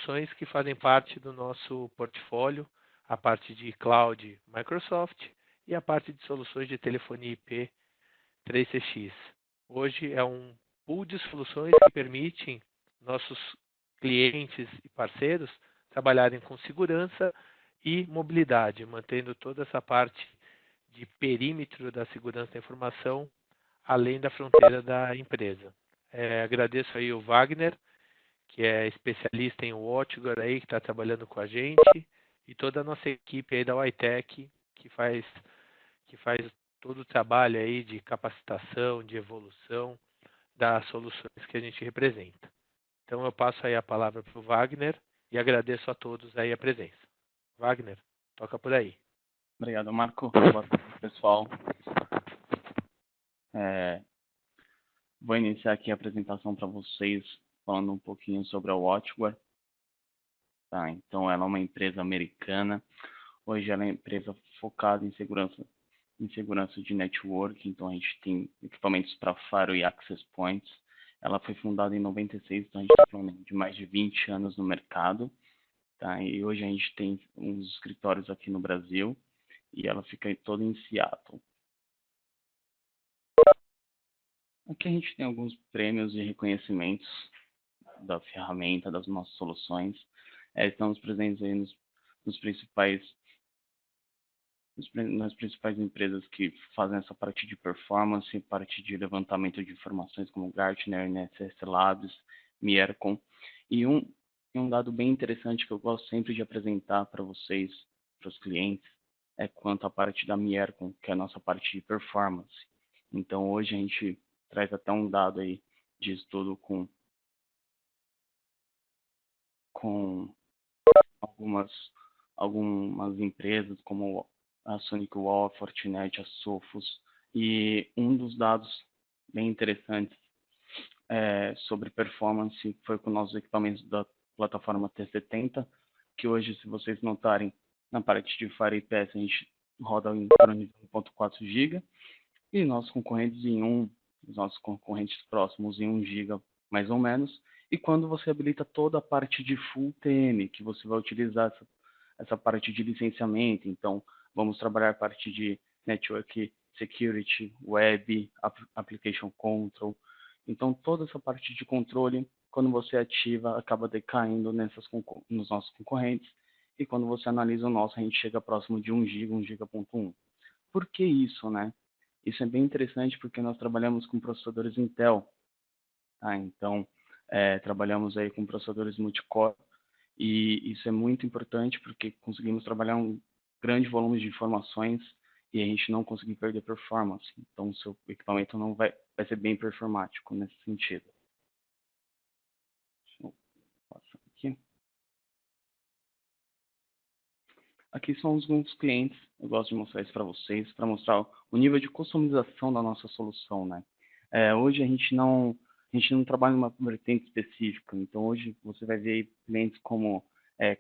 soluções que fazem parte do nosso portfólio, a parte de cloud Microsoft e a parte de soluções de telefonia IP 3CX. Hoje é um pool de soluções que permitem nossos clientes e parceiros trabalharem com segurança e mobilidade, mantendo toda essa parte de perímetro da segurança da informação além da fronteira da empresa. Agradeço aí o Wagner, que é especialista em WatchGuard aí, que está trabalhando com a gente, e toda a nossa equipe aí da WiTech, que faz todo o trabalho aí de capacitação, de evolução das soluções que a gente representa. Então eu passo aí a palavra para o Wagner e agradeço a todos aí a presença. Wagner, toca por aí. Obrigado, Marco. Boa tarde, pessoal. Vou iniciar aqui a apresentação para vocês, falando um pouquinho sobre a WatchGuard. Tá, então, ela é uma empresa americana. Hoje ela é uma empresa focada em segurança de network. Então, a gente tem equipamentos para Firewall e Access Points. Ela foi fundada em 96, então a gente está falando de mais de 20 anos no mercado. Tá? E hoje a gente tem uns escritórios aqui no Brasil e ela fica toda em Seattle. Aqui a gente tem alguns prêmios e reconhecimentos da ferramenta, das nossas soluções. Estamos presentes aí nas principais empresas que fazem essa parte de performance, parte de levantamento de informações como Gartner, NSS Labs, Miercon. E um dado bem interessante que eu gosto sempre de apresentar para vocês, para os clientes, é quanto à parte da Miercon, que é a nossa parte de performance. Então, hoje a gente traz até um dado aí de estudo com algumas empresas como a SonicWall, a Fortinet, a Sophos, e um dos dados bem interessantes sobre performance foi com nossos equipamentos da plataforma T70, que hoje, se vocês notarem, na parte de Fire IPS a gente roda em torno de 1.4 GB, e nossos concorrentes próximos em 1 GB mais ou menos. E quando você habilita toda a parte de Full TM, que você vai utilizar essa parte de licenciamento, então vamos trabalhar a parte de Network Security, Web, Application Control. Então toda essa parte de controle, quando você ativa, acaba decaindo nos nossos concorrentes. E quando você analisa o nosso, a gente chega próximo de 1 GB, 1 GB.1. Por que isso, né? Isso é bem interessante porque nós trabalhamos com processadores Intel. Tá? Então, trabalhamos aí com processadores multicore. E isso é muito importante porque conseguimos trabalhar um grande volume de informações e a gente não conseguir perder performance. Então, o seu equipamento não vai ser bem performático nesse sentido. Deixa eu passar aqui. Aqui são alguns clientes, eu gosto de mostrar isso para vocês, para mostrar o nível de customização da nossa solução, né? Hoje a gente não trabalha numa vertente específica, então hoje você vai ver clientes como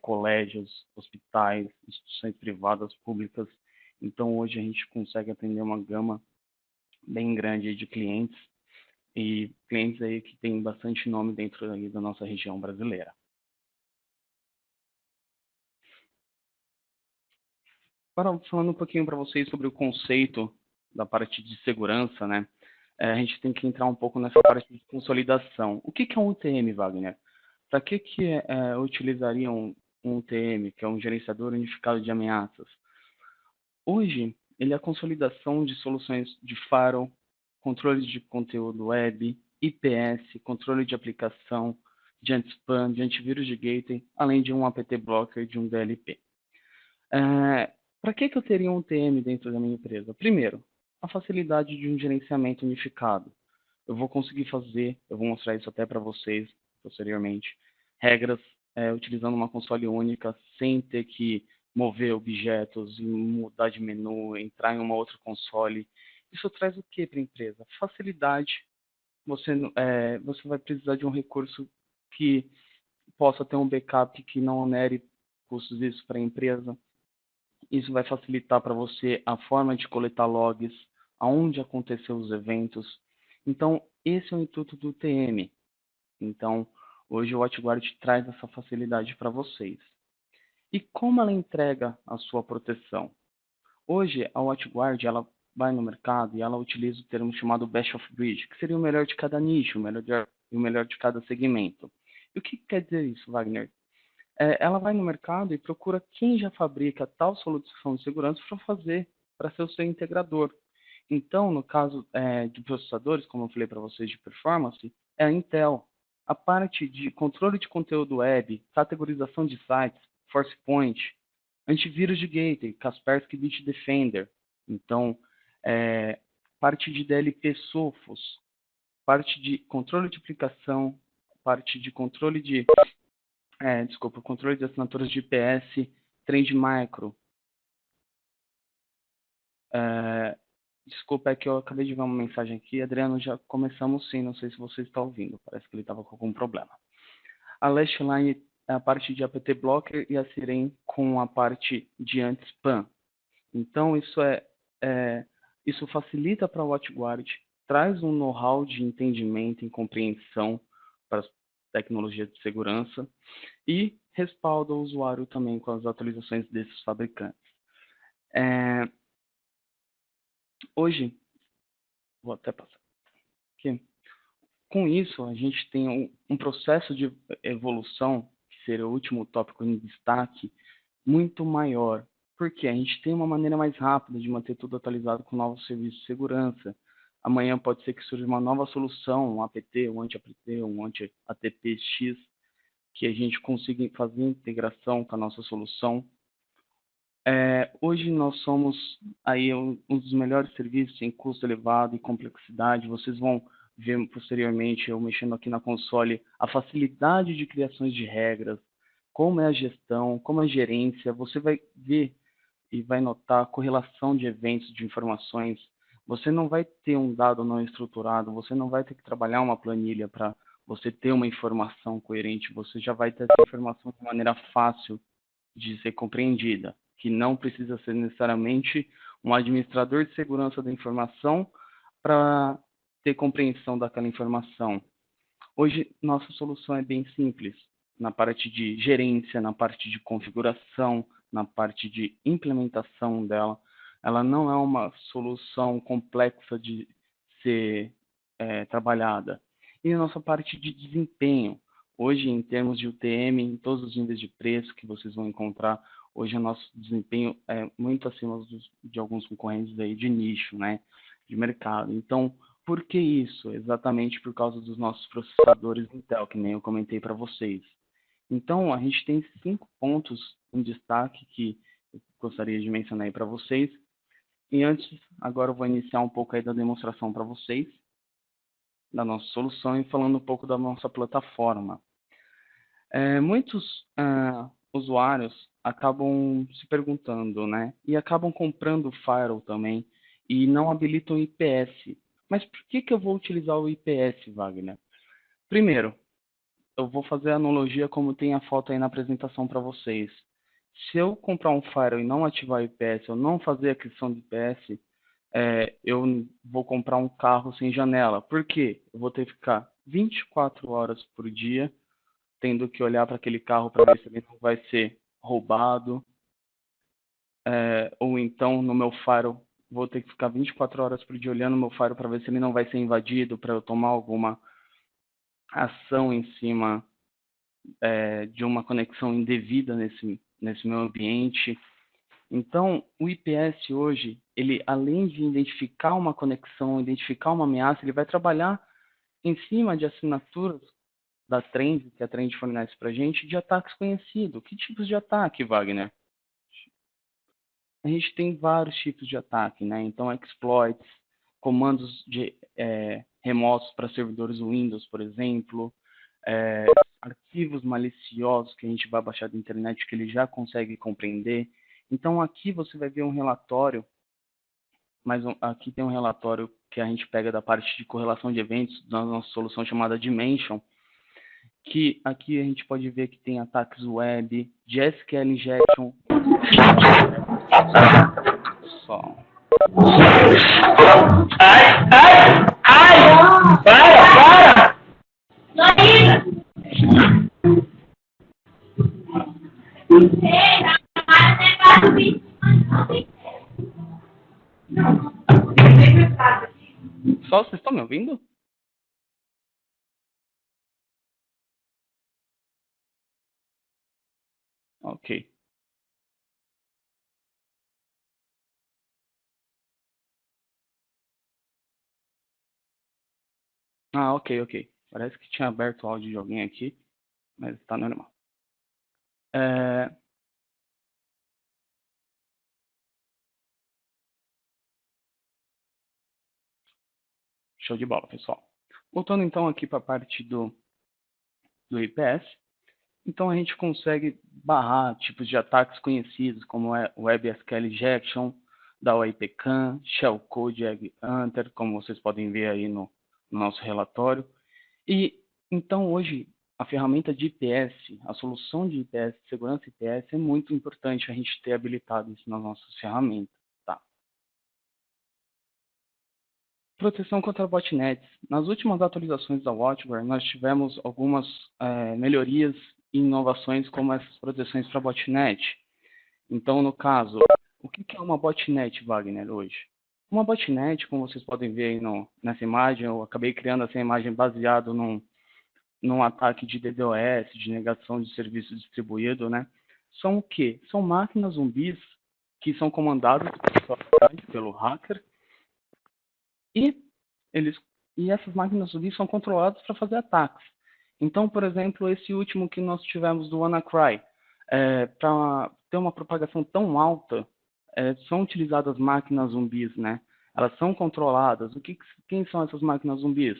colégios, hospitais, instituições privadas, públicas. Então hoje a gente consegue atender uma gama bem grande de clientes e clientes aí que têm bastante nome dentro aí da nossa região brasileira. Agora, falando um pouquinho para vocês sobre o conceito da parte de segurança, né? A gente tem que entrar um pouco nessa parte de consolidação. O que é um UTM, Wagner? Para que utilizaria um UTM, que é um gerenciador unificado de ameaças? Hoje, ele é a consolidação de soluções de firewall, controle de conteúdo web, IPS, controle de aplicação, de anti-spam, de antivírus de gateway, além de um apt blocker e de um DLP. Para que eu teria um UTM dentro da minha empresa? Primeiro, a facilidade de um gerenciamento unificado. Eu vou mostrar isso até para vocês posteriormente, regras utilizando uma console única, sem ter que mover objetos, mudar de menu, entrar em uma outra console. Isso traz o que para a empresa? Facilidade. Você vai precisar de um recurso que possa ter um backup que não onere custos disso para a empresa. Isso vai facilitar para você a forma de coletar logs, aonde aconteceu os eventos. Então, esse é o intuito do TM. Então, Hoje o WatchGuard traz essa facilidade para vocês. E como ela entrega a sua proteção? Hoje a WatchGuard ela vai no mercado e ela utiliza o termo chamado Best of Breed, que seria o melhor de cada nicho, o melhor de cada segmento. E o que quer dizer isso, Wagner? Ela vai no mercado e procura quem já fabrica tal solução de segurança para ser o seu integrador. Então, no caso de processadores, como eu falei para vocês de performance, é a Intel. A parte de controle de conteúdo web, categorização de sites, ForcePoint, antivírus de gateway, Kaspersky Bitdefender. Então, parte de DLP Sophos, parte de controle de aplicação, parte de controle de controle de assinaturas de IPS, Trend Micro. Desculpa, é que eu acabei de ver uma mensagem aqui. Adriano, já começamos sim, não sei se você está ouvindo. Parece que ele estava com algum problema. A Lastline é a parte de APT Blocker e a Siren com a parte de anti-spam. Então, isso facilita para a WatchGuard, traz um know-how de entendimento e compreensão para as tecnologias de segurança e respalda o usuário também com as atualizações desses fabricantes. Hoje, vou até passar aqui. Com isso, a gente tem um processo de evolução, que seria o último tópico em destaque, muito maior. Porque a gente tem uma maneira mais rápida de manter tudo atualizado com novos serviços de segurança. Amanhã pode ser que surja uma nova solução, um APT, um anti-APT, um anti-ATPX, que a gente consiga fazer integração com a nossa solução. Hoje nós somos aí um dos melhores serviços em custo elevado e complexidade. Vocês vão ver posteriormente, eu mexendo aqui na console, a facilidade de criações de regras, como é a gestão, como é a gerência. Você vai ver e vai notar a correlação de eventos, de informações. Você não vai ter um dado não estruturado, você não vai ter que trabalhar uma planilha para você ter uma informação coerente, você já vai ter essa informação de maneira fácil de ser compreendida, que não precisa ser necessariamente um administrador de segurança da informação para ter compreensão daquela informação. Hoje, nossa solução é bem simples, na parte de gerência, na parte de configuração, na parte de implementação dela. Ela não é uma solução complexa de ser trabalhada. E a nossa parte de desempenho. Hoje, em termos de UTM, em todos os níveis de preço que vocês vão encontrar, hoje o nosso desempenho é muito acima de alguns concorrentes aí de nicho, né, de mercado. Então, por que isso? Exatamente por causa dos nossos processadores Intel, que nem eu comentei para vocês. Então, a gente tem 5 pontos em destaque que eu gostaria de mencionar aí para vocês. E antes, agora eu vou iniciar um pouco aí da demonstração para vocês, da nossa solução e falando um pouco da nossa plataforma. Muitos usuários acabam se perguntando, né, e acabam comprando o firewall também e não habilitam o IPS. Mas por que eu vou utilizar o IPS, Wagner? Primeiro, eu vou fazer a analogia como tem a foto aí na apresentação para vocês. Se eu comprar um firewall e não ativar o IPS, eu não fazer a aquisição do IPS, eu vou comprar um carro sem janela. Por quê? Eu vou ter que ficar 24 horas por dia tendo que olhar para aquele carro para ver se ele não vai ser roubado. Ou então, no meu firewall, vou ter que ficar 24 horas por dia olhando o meu firewall para ver se ele não vai ser invadido, para eu tomar alguma ação em cima de uma conexão indevida nesse meu ambiente. Então, o IPS hoje, ele além de identificar uma conexão, identificar uma ameaça, ele vai trabalhar em cima de assinaturas da Trend, que a Trend fornece para a gente, de ataques conhecidos. Que tipos de ataque, Wagner? A gente tem vários tipos de ataque, né? Então, exploits, comandos remotos para servidores Windows, por exemplo, arquivos maliciosos que a gente vai baixar da internet que ele já consegue compreender. Então, aqui você vai ver um relatório, aqui tem um relatório que a gente pega da parte de correlação de eventos da nossa solução chamada Dimension, que aqui a gente pode ver que tem ataques web, de SQL injection. Só. Para! Só, vocês estão me ouvindo? Ok. Ah, ok, ok. Parece que tinha aberto o áudio de alguém aqui, mas tá normal. É, show de bola, pessoal. Voltando então aqui para a parte do IPS, então a gente consegue barrar tipos de ataques conhecidos, como é o WebSQL Injection, da OIPCAN, Shellcode Egg Hunter, como vocês podem ver aí no nosso relatório. E então hoje a ferramenta de IPS, a solução de IPS, segurança IPS, é muito importante a gente ter habilitado isso nas nossas ferramentas. Tá? Proteção contra botnets. Nas últimas atualizações da WatchGuard, nós tivemos algumas melhorias e inovações como essas proteções para botnet. Então, no caso, o que é uma botnet, Wagner, hoje? Uma botnet, como vocês podem ver aí nessa imagem, eu acabei criando essa imagem baseado num ataque de DDoS, de negação de serviço distribuído, né? São o quê? São máquinas zumbis que são comandadas pelo hacker e eles e essas máquinas zumbis são controladas para fazer ataques. Então, por exemplo, esse último que nós tivemos do WannaCry, para ter uma propagação tão alta, são utilizadas máquinas zumbis, né? Elas são controladas. Quem são essas máquinas zumbis?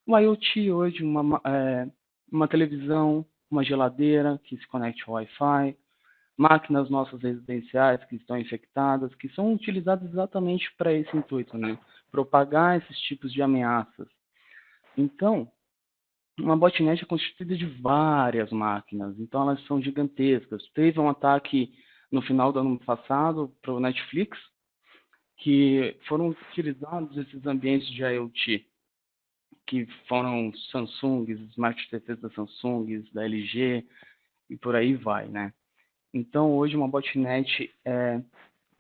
O IoT hoje, uma televisão, uma geladeira que se conecta ao Wi-Fi, máquinas nossas residenciais que estão infectadas, que são utilizadas exatamente para esse intuito, né? Propagar esses tipos de ameaças. Então, uma botnet é constituída de várias máquinas, então elas são gigantescas. Teve um ataque no final do ano passado para o Netflix, que foram utilizados esses ambientes de IoT, que foram Samsung, Smart TVs da Samsung, da LG, e por aí vai, né? Então, hoje, uma botnet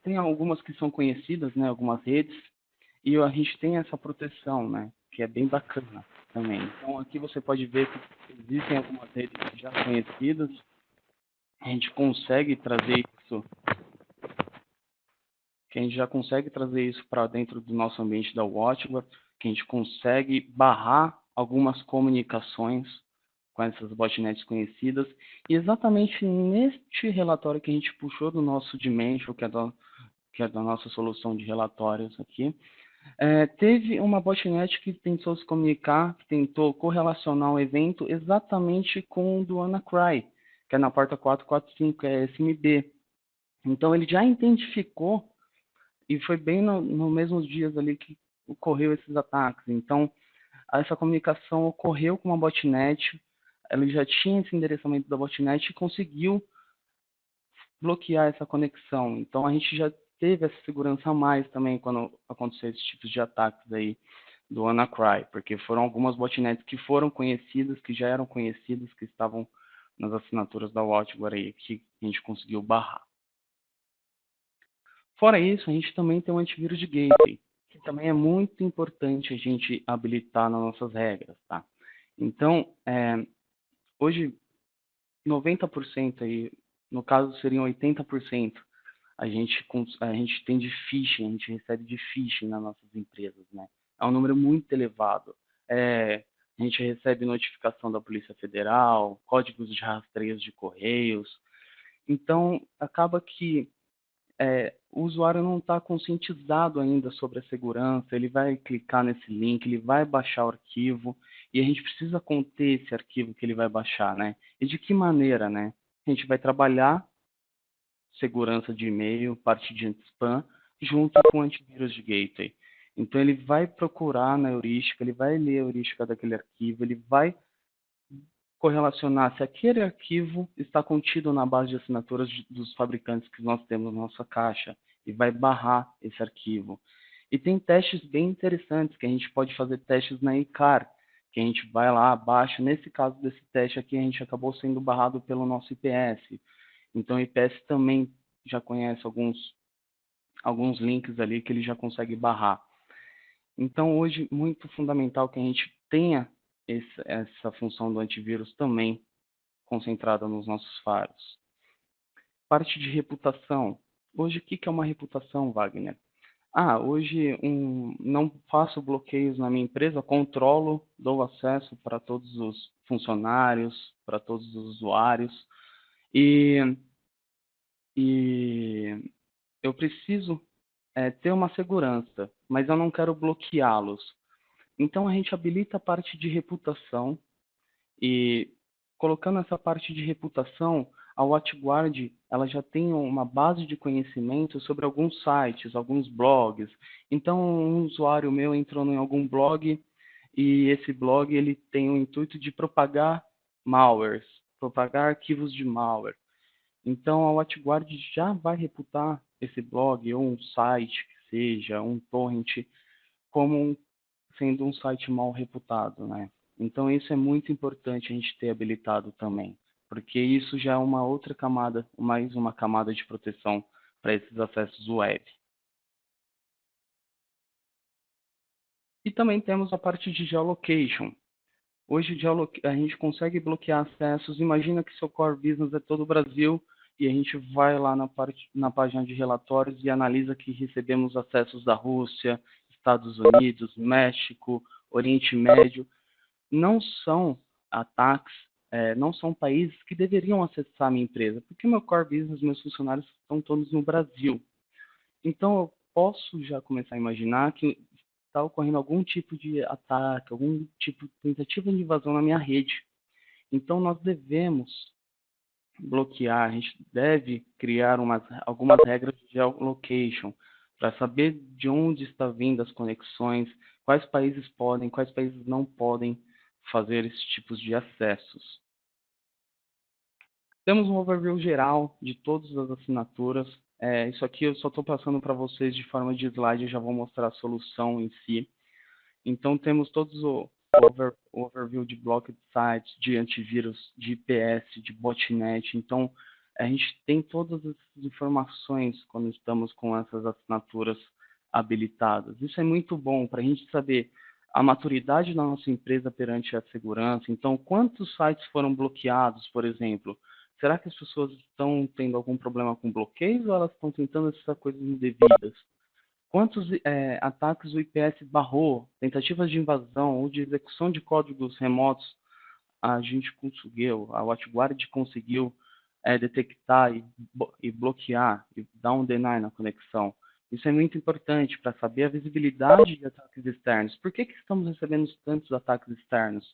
tem algumas que são conhecidas, né? Algumas redes, e a gente tem essa proteção, né? Que é bem bacana também. Então, aqui você pode ver que existem algumas redes já conhecidas, a gente consegue trazer isso, que a gente já consegue trazer isso para dentro do nosso ambiente da WatchGuard, que a gente consegue barrar algumas comunicações com essas botnets conhecidas. E exatamente neste relatório que a gente puxou do nosso Dimension, que é da nossa solução de relatórios aqui, teve uma botnet que tentou se comunicar, que tentou correlacionar o evento exatamente com o do WannaCry, que é na porta 445, que é SMB. Então ele já identificou, e foi bem no mesmos dias ali que ocorreu esses ataques. Então, essa comunicação ocorreu com uma botnet, ele já tinha esse endereçamento da botnet e conseguiu bloquear essa conexão. Então, a gente já teve essa segurança a mais também quando aconteceu esses tipos de ataques aí do WannaCry, porque foram algumas botnets que foram conhecidas, que já eram conhecidas, que estavam nas assinaturas da WatchGuard aí, que a gente conseguiu barrar. Fora isso, a gente também tem um antivírus de gateway, que também é muito importante a gente habilitar nas nossas regras, tá? Então, hoje, 90% aí, no caso seriam 80%, a gente tem de phishing, a gente recebe de phishing nas nossas empresas, né? É um número muito elevado. A gente recebe notificação da Polícia Federal, códigos de rastreios de correios. Então, acaba que o usuário não está conscientizado ainda sobre a segurança, ele vai clicar nesse link, ele vai baixar o arquivo, e a gente precisa conter esse arquivo que ele vai baixar, né? E de que maneira, né? A gente vai trabalhar segurança de e-mail, parte de anti-spam, junto com antivírus de gateway. Então ele vai procurar na heurística, ele vai ler a heurística daquele arquivo, ele vai correlacionar se aquele arquivo está contido na base de assinaturas dos fabricantes que nós temos na nossa caixa e vai barrar esse arquivo. E tem testes bem interessantes que a gente pode fazer testes na ICAR, que a gente vai lá, baixa. Nesse caso desse teste aqui, a gente acabou sendo barrado pelo nosso IPS. Então o IPS também já conhece alguns links ali que ele já consegue barrar. Então, hoje, muito fundamental que a gente tenha essa função do antivírus também concentrada nos nossos faros. Parte de reputação. Hoje, o que é uma reputação, Wagner? Hoje não faço bloqueios na minha empresa, controlo, dou acesso para todos os funcionários, para todos os usuários, e, e eu preciso ter uma segurança, mas eu não quero bloqueá-los. Então, a gente habilita a parte de reputação e, colocando essa parte de reputação, a WatchGuard ela já tem uma base de conhecimento sobre alguns sites, alguns blogs. Então, um usuário meu entrou em algum blog e esse blog ele tem o intuito de propagar malwares, propagar arquivos de malware. Então, a WatchGuard já vai reputar esse blog ou um site que seja, um torrent, como sendo um site mal reputado, né? Então, isso é muito importante a gente ter habilitado também, porque isso já é uma outra camada, mais uma camada de proteção para esses acessos web. E também temos a parte de geolocation. Hoje a gente consegue bloquear acessos. Imagina que seu core business é todo o Brasil e a gente vai lá na página de relatórios e analisa que recebemos acessos da Rússia, Estados Unidos, México, Oriente Médio. Não são ataques, não são países que deveriam acessar a minha empresa, porque meu core business, meus funcionários estão todos no Brasil. Então, eu posso já começar a imaginar que está ocorrendo algum tipo de ataque, algum tipo de tentativa de invasão na minha rede. Então, nós devemos bloquear, a gente deve criar algumas regras de geolocation para saber de onde está vindo as conexões, quais países podem, quais países não podem fazer esses tipos de acessos. Temos um overview geral de todas as assinaturas. Isso aqui eu só estou passando para vocês de forma de slide, eu já vou mostrar a solução em si. Então, temos todos o overview de blocked sites, de antivírus, de IPS, de botnet. Então, a gente tem todas essas informações quando estamos com essas assinaturas habilitadas. Isso é muito bom para a gente saber a maturidade da nossa empresa perante a segurança. Então, quantos sites foram bloqueados, por exemplo? Será que as pessoas estão tendo algum problema com bloqueios ou elas estão tentando essas coisas indevidas? Quantos ataques o IPS barrou, tentativas de invasão ou de execução de códigos remotos a gente conseguiu, a WatchGuard conseguiu detectar e bloquear, e dar um deny na conexão? Isso é muito importante para saber a visibilidade de ataques externos. Por que estamos recebendo tantos ataques externos?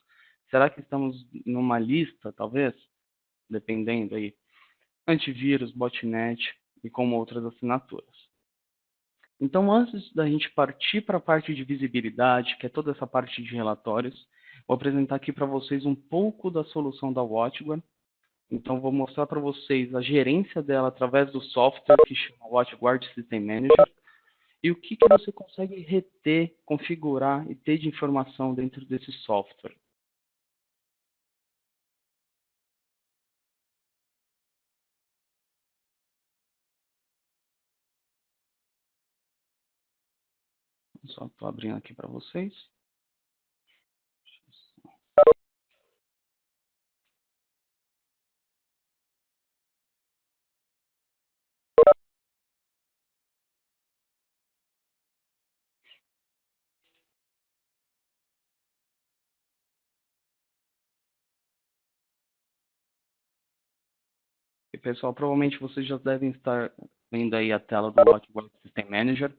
Será que estamos numa lista, talvez? Dependendo aí. Antivírus, botnet e como outras assinaturas. Então, antes da gente partir para a parte de visibilidade, que é toda essa parte de relatórios, vou apresentar aqui para vocês um pouco da solução da WatchGuard. Então, vou mostrar para vocês a gerência dela através do software que chama WatchGuard System Manager e o que você consegue reter, configurar e ter de informação dentro desse software. Só estou abrindo aqui para vocês. E, pessoal, provavelmente vocês já devem estar vendo aí a tela do WatchGuard System Manager.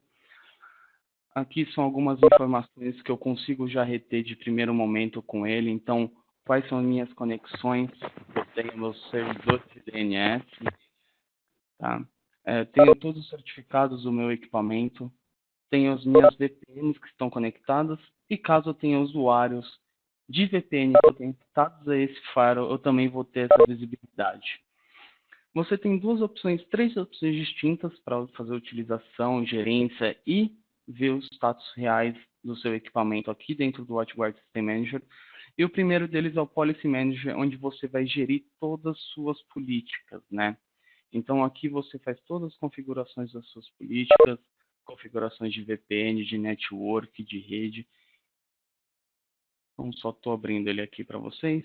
Aqui são algumas informações que eu consigo já reter de primeiro momento com ele. Então, quais são as minhas conexões? Eu tenho meus servidores de DNS, tá? Tenho todos os certificados do meu equipamento, tenho as minhas VPNs que estão conectadas e caso eu tenha usuários de VPN conectados a esse firewall, eu também vou ter essa visibilidade. Você tem três opções distintas para fazer utilização, gerência e ver os status reais do seu equipamento aqui dentro do WatchGuard System Manager. E o primeiro deles é o Policy Manager, onde você vai gerir todas as suas políticas, né? Então aqui você faz todas as configurações das suas políticas, configurações de VPN, de network, de rede. Então, só estou abrindo ele aqui para vocês.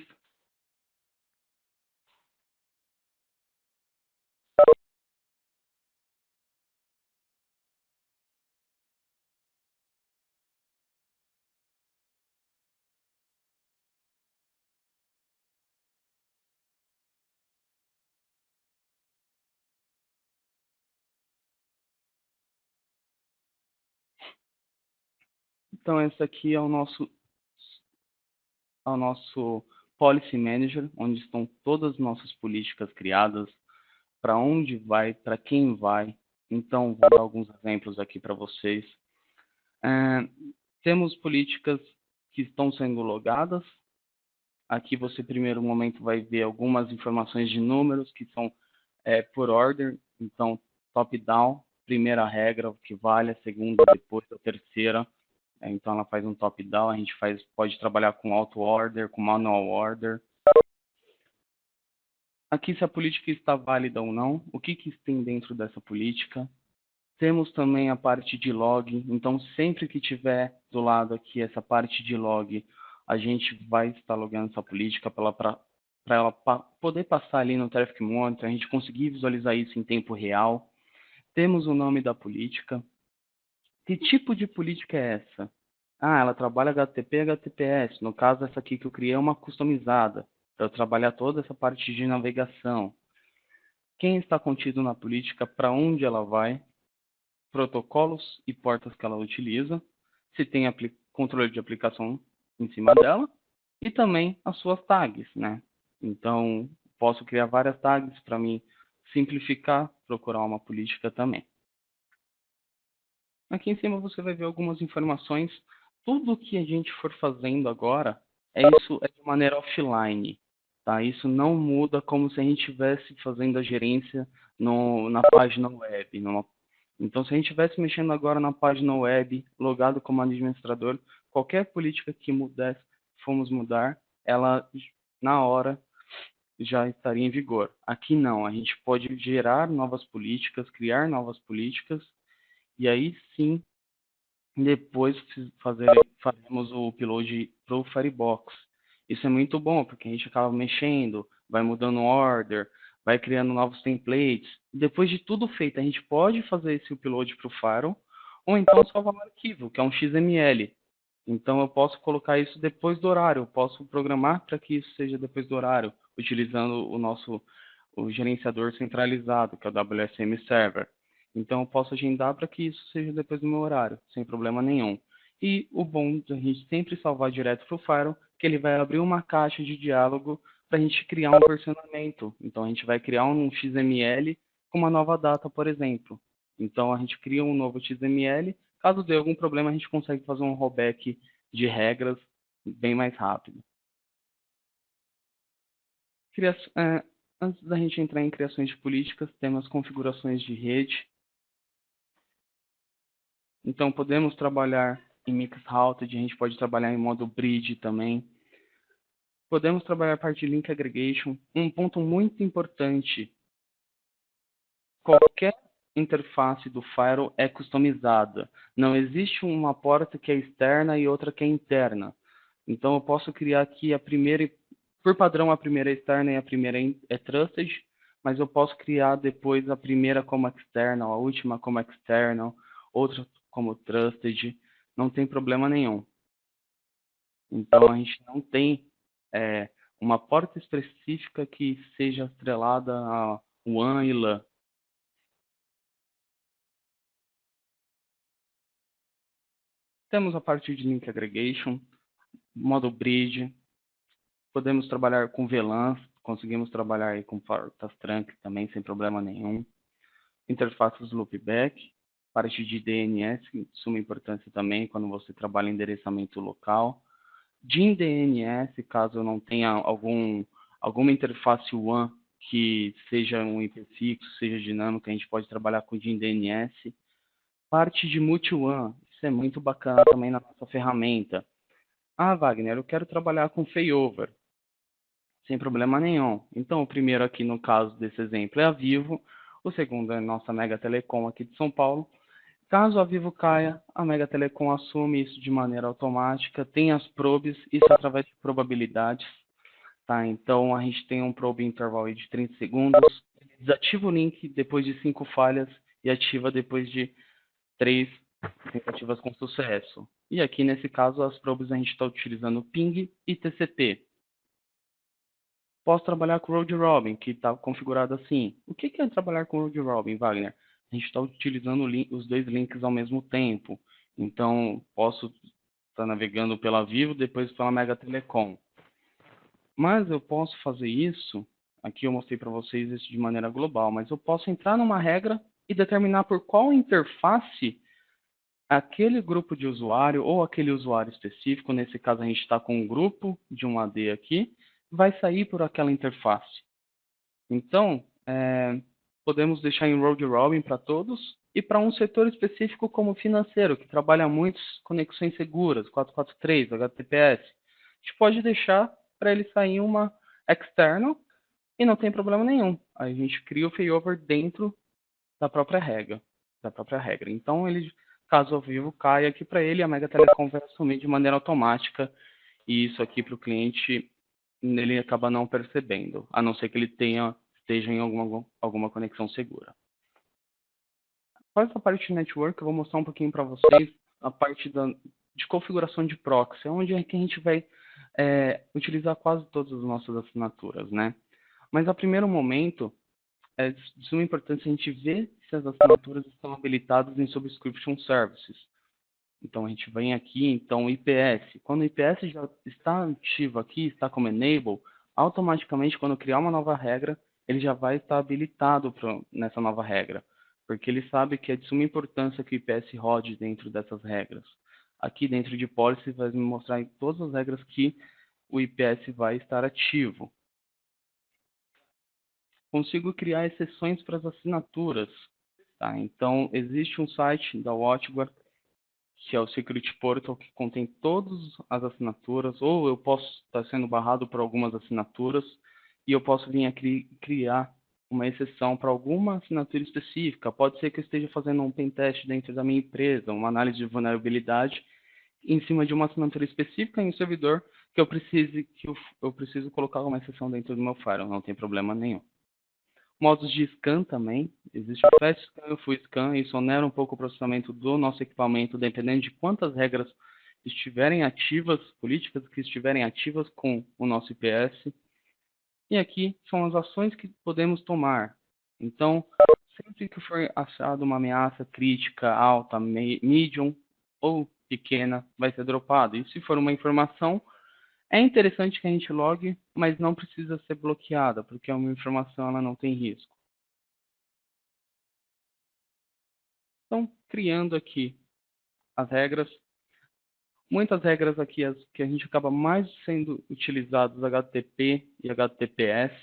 Então, esse aqui é o nosso Policy Manager, onde estão todas as nossas políticas criadas, para onde vai, para quem vai. Então, vou dar alguns exemplos aqui para vocês. Temos políticas que estão sendo logadas. Aqui você, primeiro momento, vai ver algumas informações de números que são por order. Então, top-down, primeira regra, o que vale, a segunda, depois a terceira. Então, ela faz um top-down, a gente pode trabalhar com auto-order, com manual order. Aqui, se a política está válida ou não, o que tem dentro dessa política. Temos também a parte de log, então sempre que tiver do lado aqui essa parte de log, a gente vai estar logando essa política para ela poder passar ali no Traffic Monitor, a gente conseguir visualizar isso em tempo real. Temos o nome da política. Que tipo de política é essa? Ela trabalha HTTP e HTTPS. No caso, essa aqui que eu criei é uma customizada, para eu trabalhar toda essa parte de navegação. Quem está contido na política, para onde ela vai, protocolos e portas que ela utiliza, se tem controle de aplicação em cima dela, e também as suas tags, né? Então, posso criar várias tags para me simplificar, procurar uma política também. Aqui em cima você vai ver algumas informações. Tudo que a gente for fazendo agora, isso é de maneira offline. Tá? Isso não muda como se a gente estivesse fazendo a gerência na página web. Então, se a gente estivesse mexendo agora na página web, logado como administrador, qualquer política que fomos mudar, ela, na hora, já estaria em vigor. Aqui não, a gente pode gerar novas políticas, criar novas políticas, e aí sim, depois faremos o upload para o Firebox. Isso é muito bom, porque a gente acaba mexendo, vai mudando order, vai criando novos templates. Depois de tudo feito, a gente pode fazer esse upload para o Fire, ou então salvar um arquivo, que é um XML. Então, eu posso colocar isso depois do horário, eu posso programar para que isso seja depois do horário, utilizando o gerenciador centralizado, que é o WSM Server. Então, eu posso agendar para que isso seja depois do meu horário, sem problema nenhum. E o bom de a gente sempre salvar direto para o Fire, que ele vai abrir uma caixa de diálogo para a gente criar um versionamento. Então, a gente vai criar um XML com uma nova data, por exemplo. Então, a gente cria um novo XML. Caso dê algum problema, a gente consegue fazer um rollback de regras bem mais rápido. Antes da gente entrar em criações de políticas, temos configurações de rede. Então, podemos trabalhar em Mixed Routed, a gente pode trabalhar em modo bridge também. Podemos trabalhar a parte de Link Aggregation. Um ponto muito importante, qualquer interface do Firewall é customizada. Não existe uma porta que é externa e outra que é interna. Então, eu posso criar aqui a primeira, por padrão, a primeira é externa e a primeira é trusted, mas eu posso criar depois a primeira como external, a última como external, outra como trusted, não tem problema nenhum. Então, a gente não tem uma porta específica que seja atrelada a WAN e LAN. Temos a parte de Link Aggregation, modo bridge, podemos trabalhar com VLANs, conseguimos trabalhar aí com portas trunk também sem problema nenhum. Interfaces loopback, parte de DNS, de suma importância também quando você trabalha em endereçamento local. DIN DNS, caso não tenha alguma interface WAN que seja um IP fixo, seja dinâmico, a gente pode trabalhar com DIN DNS. Parte de multi-WAN, isso é muito bacana também na nossa ferramenta. Wagner, eu quero trabalhar com failover. Sem problema nenhum. Então, o primeiro aqui, no caso desse exemplo, é a Vivo. O segundo é a nossa Mega Telecom aqui de São Paulo. Caso a Vivo caia, a Mega Telecom assume isso de maneira automática, tem as probes, isso através de probabilidades, tá? Então, a gente tem um probe intervalo aí de 30 segundos, desativa o link depois de 5 falhas e ativa depois de 3 tentativas com sucesso. E aqui, nesse caso, as probes a gente está utilizando ping e TCP. Posso trabalhar com Round Robin, que está configurado assim. O que é trabalhar com Round Robin, Wagner? A gente está utilizando os dois links ao mesmo tempo. Então, posso estar navegando pela Vivo, depois pela Mega Telecom. Mas eu posso fazer isso, aqui eu mostrei para vocês isso de maneira global, mas eu posso entrar numa regra e determinar por qual interface aquele grupo de usuário ou aquele usuário específico, nesse caso a gente está com um grupo de um AD aqui, vai sair por aquela interface. Então, podemos deixar em Round Robin para todos e para um setor específico como financeiro, que trabalha muitas conexões seguras, 443, HTTPS. A gente pode deixar para ele sair uma external e não tem problema nenhum. Aí a gente cria o failover dentro da própria regra. Então, ele, caso ao vivo, caia aqui para ele, a Mega Telecom vai assumir de maneira automática e isso aqui para o cliente ele acaba não percebendo, a não ser que ele esteja em alguma conexão segura. Após a parte de network, eu vou mostrar um pouquinho para vocês a parte de configuração de proxy, onde é que a gente vai utilizar quase todas as nossas assinaturas, né? Mas a primeiro momento, é de suma importância a gente ver se as assinaturas estão habilitadas em Subscription Services. Então, a gente vem aqui, então, IPS. Quando o IPS já está ativo aqui, está como Enable, automaticamente, quando criar uma nova regra, ele já vai estar habilitado nessa nova regra, porque ele sabe que é de suma importância que o IPS rode dentro dessas regras. Aqui dentro de Policy vai me mostrar em todas as regras que o IPS vai estar ativo. Consigo criar exceções para as assinaturas. Tá? Então, existe um site da WatchGuard que é o Security Portal, que contém todas as assinaturas, ou eu posso estar sendo barrado por algumas assinaturas, e eu posso vir aqui criar uma exceção para alguma assinatura específica. Pode ser que eu esteja fazendo um pentest dentro da minha empresa, uma análise de vulnerabilidade, em cima de uma assinatura específica em um servidor que eu preciso colocar uma exceção dentro do meu firewall, não tem problema nenhum. Modos de scan também. Existe o fast scan e o full scan. Isso onera um pouco o processamento do nosso equipamento, dependendo de quantas regras estiverem ativas, políticas que estiverem ativas com o nosso IPS. E aqui são as ações que podemos tomar. Então, sempre que for achado uma ameaça crítica, alta, medium ou pequena, vai ser dropado. E se for uma informação, é interessante que a gente logue, mas não precisa ser bloqueada, porque uma informação ela não tem risco. Então, criando aqui as regras, muitas regras aqui as que a gente acaba mais sendo utilizados HTTP e HTTPS,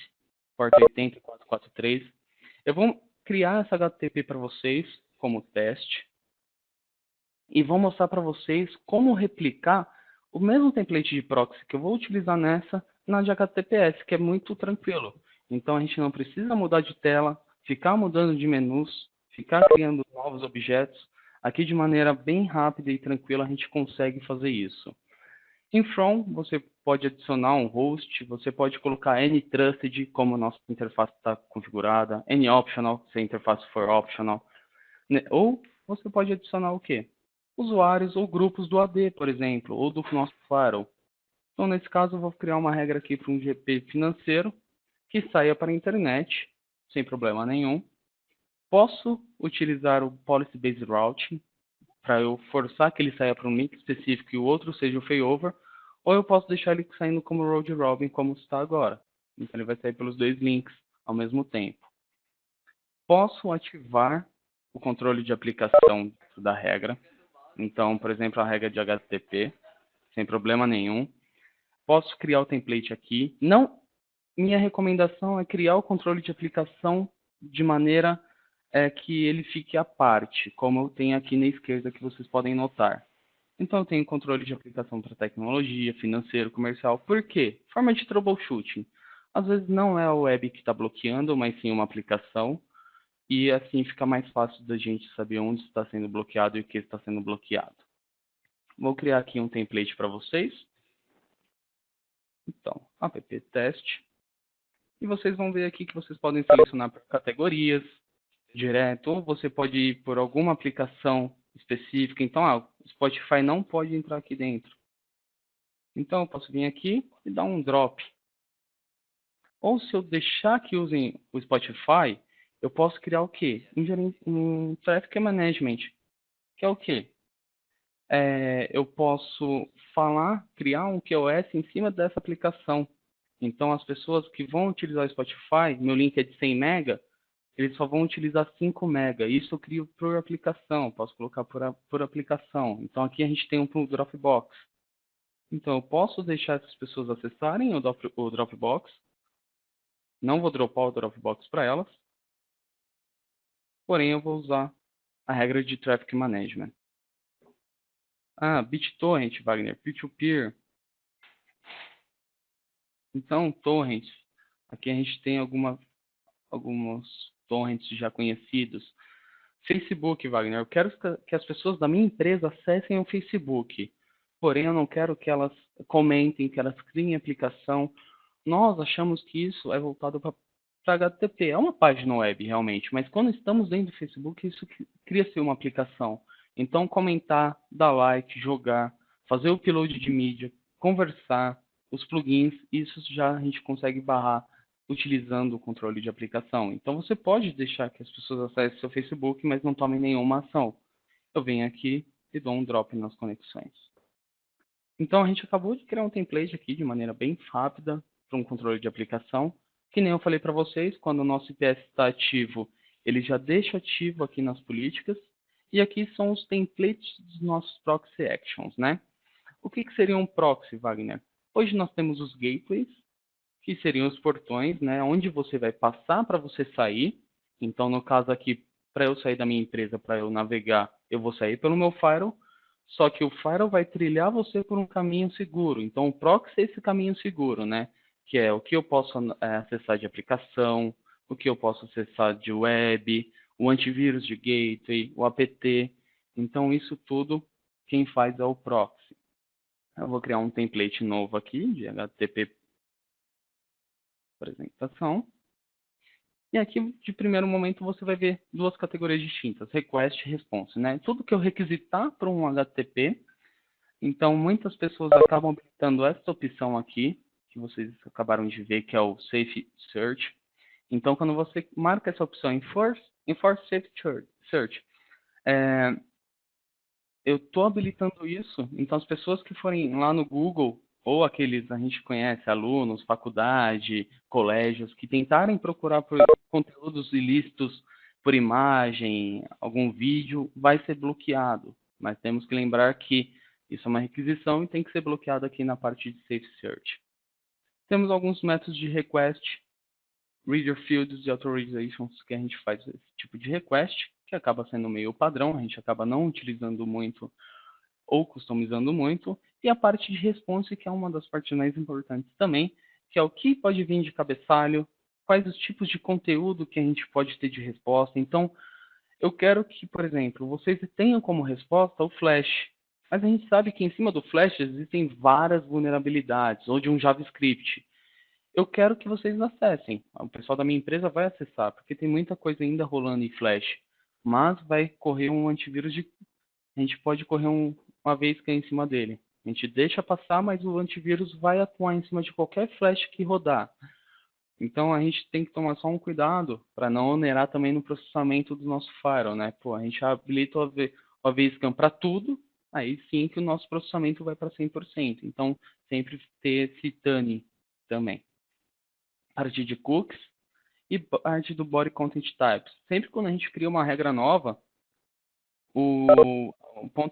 porta 80 e 443. Eu vou criar essa HTTP para vocês como teste e vou mostrar para vocês como replicar o mesmo template de proxy que eu vou utilizar nessa na de HTTPS, que é muito tranquilo. Então, a gente não precisa mudar de tela, ficar mudando de menus, ficar criando novos objetos. Aqui, de maneira bem rápida e tranquila, a gente consegue fazer isso. Em From, você pode adicionar um host, você pode colocar N-Trusted, como a nossa interface está configurada, N-Optional, se a interface for optional, ou você pode adicionar o quê? Usuários ou grupos do AD, por exemplo, ou do nosso firewall. Então, nesse caso, eu vou criar uma regra aqui para um GP financeiro que saia para a internet, sem problema nenhum. Posso utilizar o Policy Based Routing para eu forçar que ele saia para um link específico e o outro seja o failover, ou eu posso deixar ele saindo como Round Robin, como está agora. Então, ele vai sair pelos dois links ao mesmo tempo. Posso ativar o controle de aplicação da regra. Então, por exemplo, a regra de HTTP, sem problema nenhum. Posso criar o template aqui. Minha recomendação é criar o controle de aplicação de maneira que ele fique à parte, como eu tenho aqui na esquerda que vocês podem notar. Então, eu tenho controle de aplicação para tecnologia, financeiro, comercial. Por quê? Forma de troubleshooting. Às vezes não é a web que está bloqueando, mas sim uma aplicação. e assim fica mais fácil da gente saber onde está sendo bloqueado e o que está sendo bloqueado. Vou criar aqui um template para vocês. Então, app teste. E vocês vão ver aqui que vocês podem selecionar por categorias, direto, ou você pode ir por alguma aplicação específica. Então, o Spotify não pode entrar aqui dentro. Então, eu posso vir aqui e dar um drop. Ou se eu deixar que usem o Spotify, eu posso criar o quê? Um Traffic Management, que é o quê? Eu posso criar um QoS em cima dessa aplicação. Então, as pessoas que vão utilizar o Spotify, meu link é de 100 MB, eles só vão utilizar 5 MB. Isso eu crio por aplicação, posso colocar por aplicação. Então, aqui a gente tem um pro Dropbox. Então, eu posso deixar essas pessoas acessarem o Dropbox. Não vou dropar o Dropbox para elas. Porém, eu vou usar a regra de Traffic Management. BitTorrent, Wagner, peer-to-peer. Então, torrents. Aqui a gente tem alguns torrents já conhecidos. Facebook, Wagner. Eu quero que as pessoas da minha empresa acessem o Facebook. Porém, eu não quero que elas comentem, que elas criem aplicação. Nós achamos que isso é voltado para HTTP. É uma página web, realmente. Mas quando estamos dentro do Facebook, isso cria-se uma aplicação. Então, comentar, dar like, jogar, fazer o upload de mídia, conversar, os plugins, isso já a gente consegue barrar utilizando o controle de aplicação. Então, você pode deixar que as pessoas acessem seu Facebook, mas não tomem nenhuma ação. Eu venho aqui e dou um drop nas conexões. Então, a gente acabou de criar um template aqui de maneira bem rápida para um controle de aplicação. Que nem eu falei para vocês, quando o nosso IPS está ativo, ele já deixa ativo aqui nas políticas. E aqui são os templates dos nossos proxy actions, né? O que seria um proxy, Wagner? Hoje nós temos os gateways, que seriam os portões, né? Onde você vai passar para você sair. Então, no caso aqui, para eu sair da minha empresa, para eu navegar, eu vou sair pelo meu firewall. Só que o firewall vai trilhar você por um caminho seguro. Então, o proxy é esse caminho seguro, né? Que é o que eu posso acessar de aplicação, o que eu posso acessar de web, o antivírus de gateway, o apt. Então, isso tudo quem faz é o proxy. Eu vou criar um template novo aqui de HTTP apresentação. E aqui, de primeiro momento, você vai ver duas categorias distintas, request e response, né? Tudo que eu requisitar para um HTTP, então muitas pessoas acabam habilitando essa opção aqui, que vocês acabaram de ver, que é o Safe Search. Então, quando você marca essa opção Enforce Safe Search, eu estou habilitando isso, então as pessoas que forem lá no Google, ou aqueles a gente conhece, alunos, faculdade, colégios, que tentarem procurar por conteúdos ilícitos por imagem, algum vídeo, vai ser bloqueado. Mas temos que lembrar que isso é uma requisição e tem que ser bloqueado aqui na parte de Safe Search. Temos alguns métodos de request, reader fields e authorizations, que a gente faz esse tipo de request, que acaba sendo meio padrão, a gente acaba não utilizando muito ou customizando muito, e a parte de response, que é uma das partes mais importantes também, que é o que pode vir de cabeçalho, quais os tipos de conteúdo que a gente pode ter de resposta. Então, eu quero que, por exemplo, vocês tenham como resposta o Flash, mas a gente sabe que em cima do Flash existem várias vulnerabilidades, ou de um JavaScript. Eu quero que vocês acessem. O pessoal da minha empresa vai acessar, porque tem muita coisa ainda rolando em Flash. Mas vai correr um antivírus de... A gente pode correr uma vez que é em cima dele. A gente deixa passar, mas o antivírus vai atuar em cima de qualquer Flash que rodar. Então a gente tem que tomar só um cuidado para não onerar também no processamento do nosso firewall, né? Pô, a gente habilita o AV-Scan para tudo, aí sim que o nosso processamento vai para 100%. Então, sempre ter esse tuning também. Parte de cookies e parte do body content types. Sempre quando a gente cria uma regra nova, o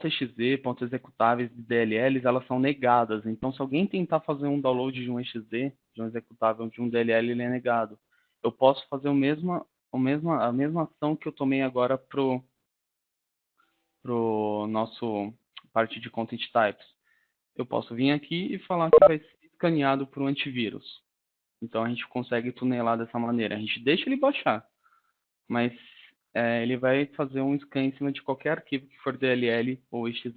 .exe, ponto executáveis e DLLs, elas são negadas. Então, se alguém tentar fazer um download de um exe, de um executável, de um DLL, ele é negado. Eu posso fazer a mesma ação que eu tomei agora pro nosso parte de content types. Eu posso vir aqui e falar que vai ser escaneado por um antivírus. Então, a gente consegue tunelar dessa maneira. A gente deixa ele baixar, mas ele vai fazer um scan em cima de qualquer arquivo que for DLL ou exe.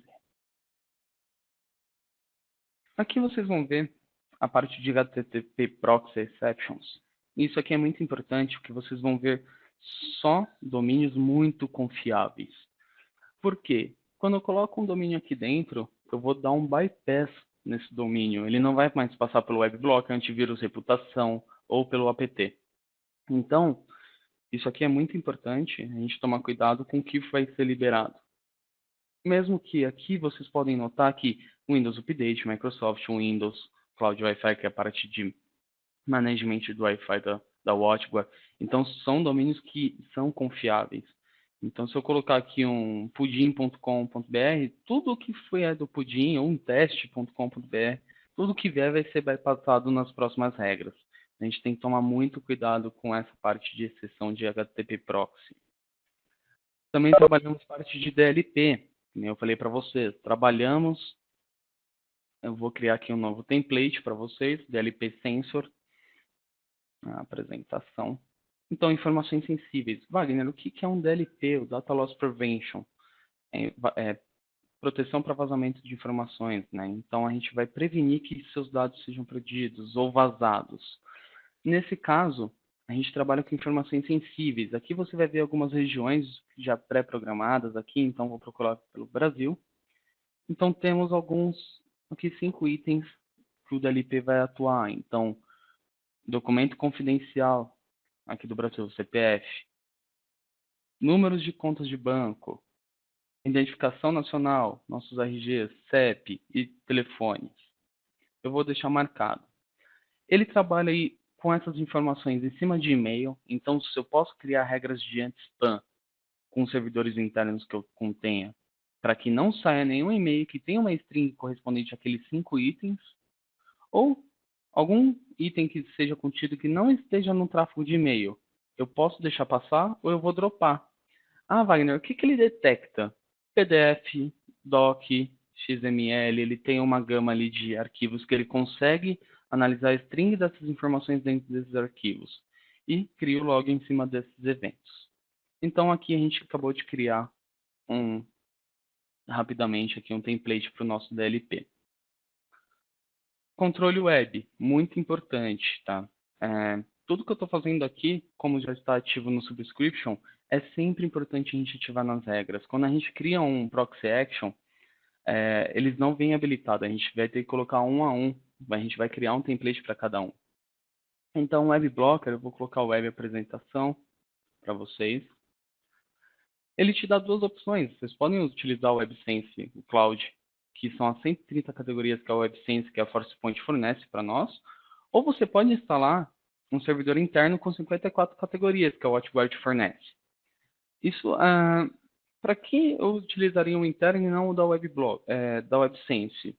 Aqui vocês vão ver a parte de HTTP Proxy Exceptions. Isso aqui é muito importante, porque vocês vão ver só domínios muito confiáveis. Por quê? Quando eu coloco um domínio aqui dentro, eu vou dar um bypass nesse domínio. Ele não vai mais passar pelo WebBlock, antivírus, reputação ou pelo apt. Então, isso aqui é muito importante, a gente tomar cuidado com o que vai ser liberado. Mesmo que aqui vocês podem notar que Windows Update, Microsoft, Windows, Cloud Wi-Fi, que é a parte de management do Wi-Fi da WatchGuard. Então, são domínios que são confiáveis. Então, se eu colocar aqui um pudim.com.br, tudo que foi do Pudim, ou um teste.com.br, tudo que vier vai ser bypassado nas próximas regras. A gente tem que tomar muito cuidado com essa parte de exceção de HTTP Proxy. Também trabalhamos parte de DLP, como eu falei para vocês. Trabalhamos, eu vou criar aqui um novo template para vocês, DLP Sensor, a apresentação. Então, informações sensíveis. Wagner, o que é um DLP, o Data Loss Prevention? É proteção para vazamento de informações, né? Então, a gente vai prevenir que seus dados sejam perdidos ou vazados. Nesse caso, a gente trabalha com informações sensíveis. Aqui você vai ver algumas regiões já pré-programadas aqui, então vou procurar pelo Brasil. Então, temos aqui 5 itens que o DLP vai atuar. Então, documento confidencial, aqui do Brasil, CPF, números de contas de banco, identificação nacional, nossos RGs, CEP e telefones. Eu vou deixar marcado. Ele trabalha aí com essas informações em cima de e-mail, então se eu posso criar regras de anti-spam com servidores internos que eu contenha, para que não saia nenhum e-mail que tenha uma string correspondente àqueles 5 itens, ou algum item que seja contido que não esteja no tráfego de e-mail. Eu posso deixar passar ou eu vou dropar. Ah, Wagner, o que ele detecta? PDF, doc, XML, ele tem uma gama ali de arquivos que ele consegue analisar a string dessas informações dentro desses arquivos e cria o log em cima desses eventos. Então aqui a gente acabou de criar rapidamente aqui um template para o nosso DLP. Controle web, muito importante, tá? Tudo que eu estou fazendo aqui, como já está ativo no subscription, é sempre importante a gente ativar nas regras. Quando a gente cria um proxy action, eles não vêm habilitados, a gente vai ter que colocar um a um, a gente vai criar um template para cada um. Então, Web Blocker, eu vou colocar o Web Apresentação para vocês. Ele te dá duas opções, vocês podem utilizar o WebSense, o Cloud, que são as 130 categorias que a WebSense, que a ForcePoint fornece para nós, ou você pode instalar um servidor interno com 54 categorias, que a WatchGuard fornece. Isso, para que eu utilizaria um interno e não o da WebSense?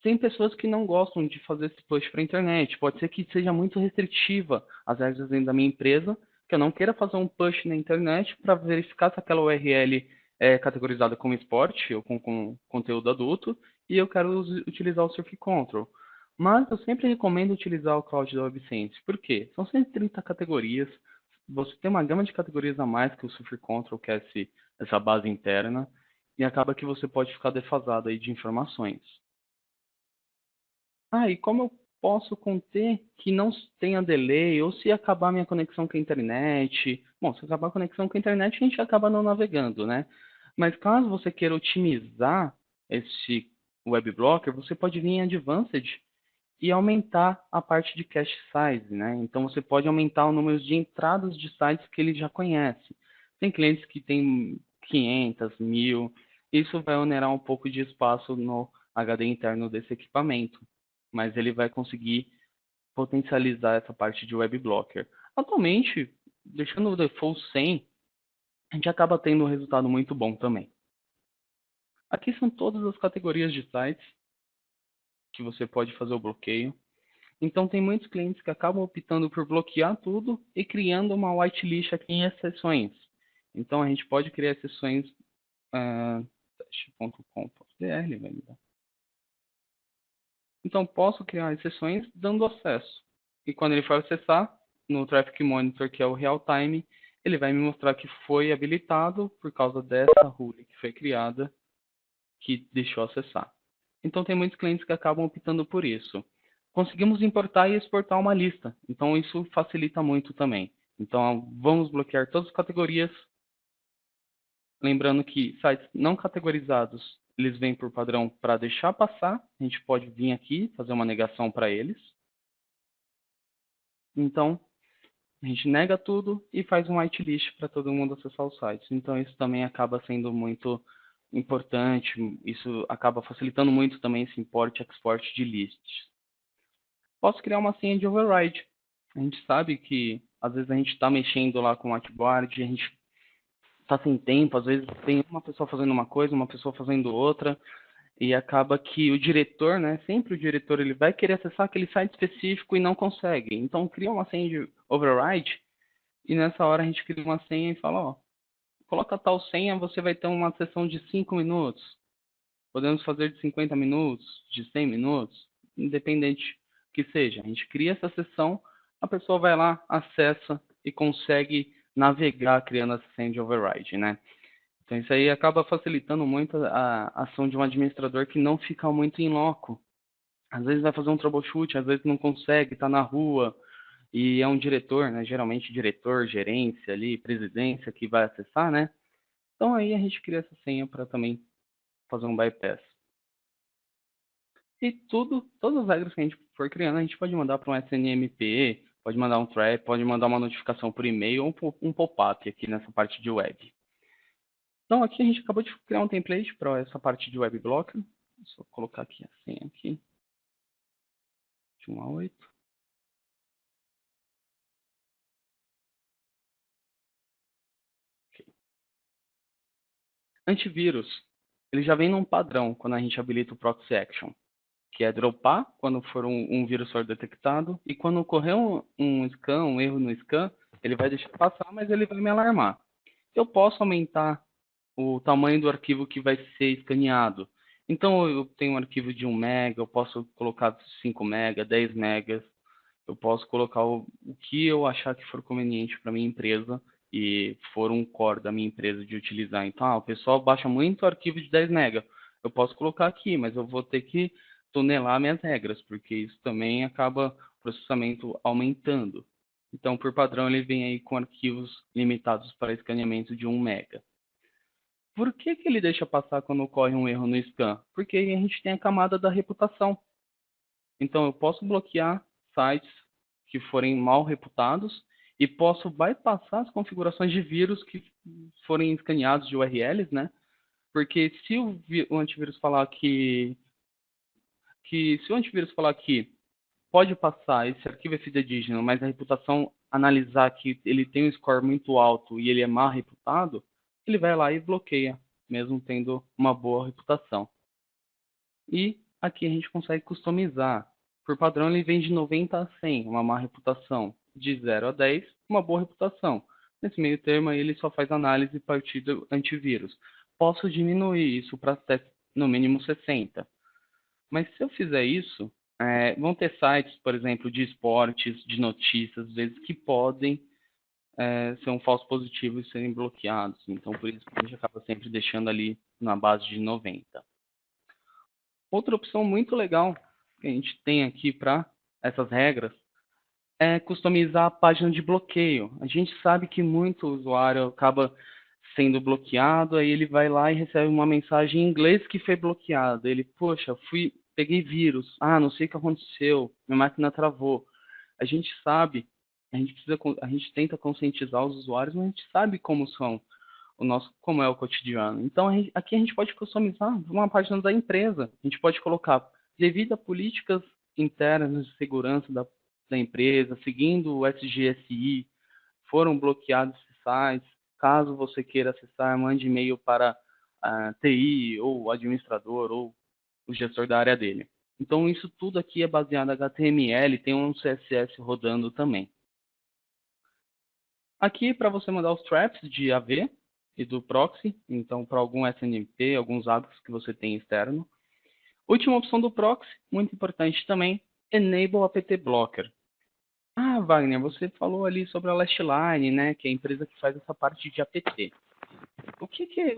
Tem pessoas que não gostam de fazer esse push para a internet. Pode ser que seja muito restritiva as regras dentro da minha empresa, que eu não queira fazer um push na internet para verificar se aquela URL é categorizada como esporte ou com conteúdo adulto, e eu quero utilizar o Surf Control. Mas eu sempre recomendo utilizar o Cloud da WebSense. Por quê? São 130 categorias. Você tem uma gama de categorias a mais que o Surf Control, que é essa base interna, e acaba que você pode ficar defasado aí de informações. E como eu posso conter que não tenha delay, ou se acabar minha conexão com a internet? Bom, se acabar a conexão com a internet, a gente acaba não navegando, né? Mas caso você queira otimizar esse web blocker, você pode vir em Advanced e aumentar a parte de cache size, né? Então você pode aumentar o número de entradas de sites que ele já conhece. Tem clientes que têm 500, 1000, isso vai onerar um pouco de espaço no HD interno desse equipamento, mas ele vai conseguir potencializar essa parte de web blocker. Atualmente, deixando o default 100, a gente acaba tendo um resultado muito bom também. Aqui são todas as categorias de sites que você pode fazer o bloqueio. Então, tem muitos clientes que acabam optando por bloquear tudo e criando uma whitelist aqui em exceções. Então, a gente pode criar exceções teste.com.br, vai me dar. Então, posso criar exceções dando acesso. E quando ele for acessar, no Traffic Monitor, que é o real time, ele vai me mostrar que foi habilitado por causa dessa rule que foi criada, que deixou acessar. Então, tem muitos clientes que acabam optando por isso. Conseguimos importar e exportar uma lista, então isso facilita muito também. Então, vamos bloquear todas as categorias. Lembrando que sites não categorizados, eles vêm por padrão para deixar passar. A gente pode vir aqui, fazer uma negação para eles. Então, a gente nega tudo e faz um whitelist para todo mundo acessar os sites. Então, isso também acaba sendo muito importante. Isso acaba facilitando muito também esse import e export de lists. Posso criar uma senha de override. A gente sabe que, às vezes, a gente está mexendo lá com o whiteboard, a gente está sem tempo, às vezes tem uma pessoa fazendo uma coisa, uma pessoa fazendo outra, e acaba que o diretor, né, sempre o diretor, ele vai querer acessar aquele site específico e não consegue. Então, cria uma senha de override, e nessa hora a gente cria uma senha e fala, ó, coloca tal senha, você vai ter uma sessão de 5 minutos. Podemos fazer de 50 minutos, de 100 minutos, independente que seja. A gente cria essa sessão, a pessoa vai lá, acessa e consegue navegar criando essa senha de override, né? Então isso aí acaba facilitando muito a ação de um administrador que não fica muito em loco. Às vezes vai fazer um troubleshoot, às vezes não consegue, está na rua, e é um diretor, né? Geralmente diretor, gerência ali, presidência que vai acessar, né? Então aí a gente cria essa senha para também fazer um bypass. E todas as regras que a gente for criando, a gente pode mandar para um SNMP, pode mandar um trap, pode mandar uma notificação por e-mail ou um pop-up aqui nessa parte de web. Então aqui a gente acabou de criar um template para essa parte de web blocker. Só colocar aqui a senha aqui, de 1 a 8. Okay. Antivírus, ele já vem num padrão quando a gente habilita o Proxy Action, que é dropar quando for um vírus for detectado, e quando ocorrer um scan, um erro no scan, ele vai deixar passar, mas ele vai me alarmar. Eu posso aumentar o tamanho do arquivo que vai ser escaneado. Então, eu tenho um arquivo de 1 mega, eu posso colocar 5 mega, 10 megas, eu posso colocar o que eu achar que for conveniente para minha empresa e for um core da minha empresa de utilizar. Então, o pessoal baixa muito arquivo de 10 mega. Eu posso colocar aqui, mas eu vou ter que tunelar minhas regras, porque isso também acaba o processamento aumentando. Então, por padrão, ele vem aí com arquivos limitados para escaneamento de 1 mega. Por que ele deixa passar quando ocorre um erro no scan? Porque aí a gente tem a camada da reputação. Então, eu posso bloquear sites que forem mal reputados e posso bypassar as configurações de vírus que forem escaneados de URLs, né? Porque se o antivírus falar se o antivírus falar que pode passar, esse arquivo é fidedigno, mas a reputação analisar que ele tem um score muito alto e ele é mal reputado, ele vai lá e bloqueia, mesmo tendo uma boa reputação. E aqui a gente consegue customizar. Por padrão, ele vem de 90 a 100, uma má reputação. De 0 a 10, uma boa reputação. Nesse meio termo, ele só faz análise a partir do antivírus. Posso diminuir isso para até no mínimo 60. Mas se eu fizer isso, vão ter sites, por exemplo, de esportes, de notícias, às vezes, que podem ser um falso positivo e serem bloqueados. Então, por isso que a gente acaba sempre deixando ali na base de 90. Outra opção muito legal que a gente tem aqui para essas regras é customizar a página de bloqueio. A gente sabe que muito usuário acaba sendo bloqueado, aí ele vai lá e recebe uma mensagem em inglês que foi bloqueado. Ele, poxa, peguei vírus. Ah, não sei o que aconteceu. Minha máquina travou. A gente sabe, a gente tenta conscientizar os usuários, mas a gente sabe como são como é o cotidiano. Então, aqui a gente pode customizar uma página da empresa. A gente pode colocar, devido a políticas internas de segurança da empresa, seguindo o SGSI, foram bloqueados esses sites. Caso você queira acessar, mande e-mail para a TI, ou o administrador, ou o gestor da área dele. Então, isso tudo aqui é baseado em HTML, tem um CSS rodando também. Aqui, para você mandar os traps de AV e do proxy, então para algum SNMP, alguns hábitos que você tem externo. Última opção do proxy, muito importante também, Enable apt Blocker. Ah, Wagner, você falou ali sobre a Lastline, né, que é a empresa que faz essa parte de apt. O que que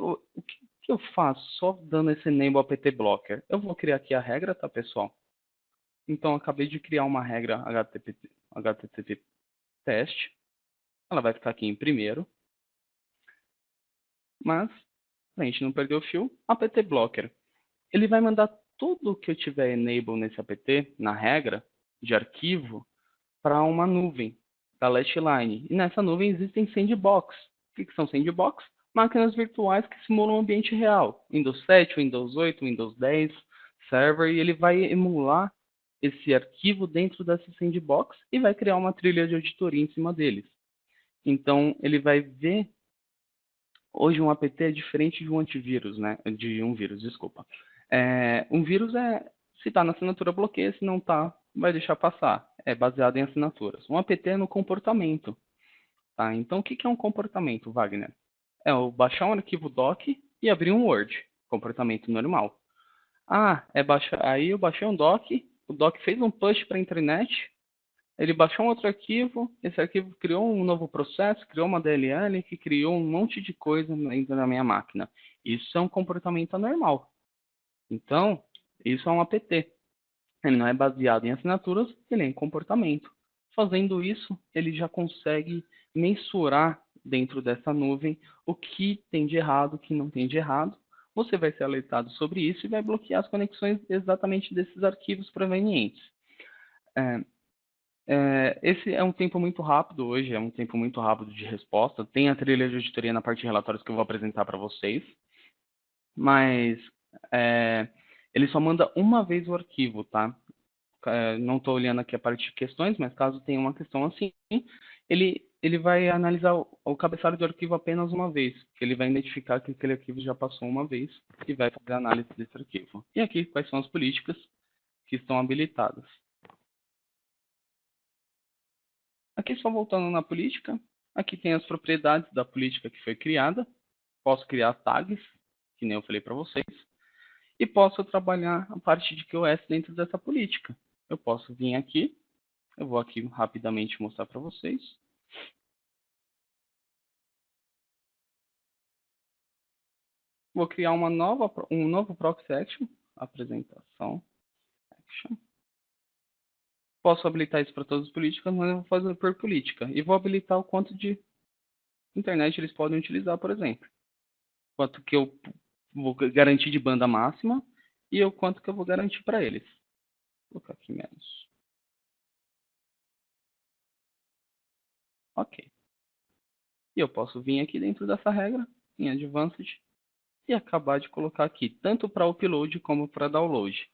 eu faço só dando esse enable apt blocker? Eu vou criar aqui a regra, tá, pessoal? Então, eu acabei de criar uma regra HTTP teste. Ela vai ficar aqui em primeiro, mas para a gente não perder o fio, apt blocker. Ele vai mandar tudo que eu tiver enable nesse apt, na regra de arquivo, para uma nuvem da Lastline. E nessa nuvem existem sandbox. O que são sandbox? Máquinas virtuais que simulam um ambiente real. Windows 7, Windows 8, Windows 10, server, e ele vai emular esse arquivo dentro dessa sandbox e vai criar uma trilha de auditoria em cima deles. Então, ele vai ver. Hoje, um apt é diferente de um antivírus, né? De um vírus, desculpa. Um vírus se está na assinatura, bloqueia, se não está, vai deixar passar. É baseado em assinaturas. Um apt é no comportamento. Tá? Então, o que é um comportamento, Wagner? É eu baixar um arquivo doc e abrir um Word. Comportamento normal. Aí eu baixei um doc, o doc fez um push para a internet, ele baixou um outro arquivo, esse arquivo criou um novo processo, criou uma DLL que criou um monte de coisa dentro da minha máquina. Isso é um comportamento anormal. Então, isso é um apt. Ele não é baseado em assinaturas, ele é em comportamento. Fazendo isso, ele já consegue mensurar dentro dessa nuvem o que tem de errado, o que não tem de errado. Você vai ser alertado sobre isso e vai bloquear as conexões exatamente desses arquivos provenientes. Esse é um tempo muito rápido hoje, é um tempo muito rápido de resposta. Tem a trilha de auditoria na parte de relatórios que eu vou apresentar para vocês, mas ele só manda uma vez o arquivo, tá? Não estou olhando aqui a parte de questões, mas caso tenha uma questão assim, ele vai analisar o cabeçalho do arquivo apenas uma vez, que ele vai identificar que aquele arquivo já passou uma vez e vai fazer a análise desse arquivo. E aqui, quais são as políticas que estão habilitadas. Aqui, só voltando na política, aqui tem as propriedades da política que foi criada. Posso criar tags, que nem eu falei para vocês, e posso trabalhar a parte de QoS dentro dessa política. Eu posso vir aqui, eu vou aqui rapidamente mostrar para vocês. Vou criar um novo proxy action, apresentação, action. Posso habilitar isso para todas as políticas, mas eu vou fazer por política. E vou habilitar o quanto de internet eles podem utilizar, por exemplo. Quanto que eu vou garantir de banda máxima e o quanto que eu vou garantir para eles. Vou colocar aqui menos. Ok. E eu posso vir aqui dentro dessa regra, em Advanced, e acabar de colocar aqui, tanto para upload como para download.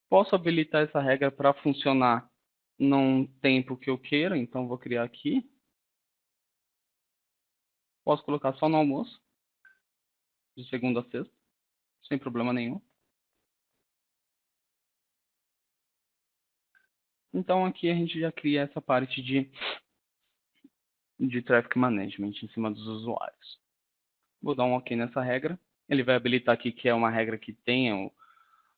Posso habilitar essa regra para funcionar num tempo que eu queira, então vou criar aqui. Posso colocar só no almoço, de segunda a sexta, sem problema nenhum. Então aqui a gente já cria essa parte de Traffic Management em cima dos usuários. Vou dar um OK nessa regra. Ele vai habilitar aqui que é uma regra que tenha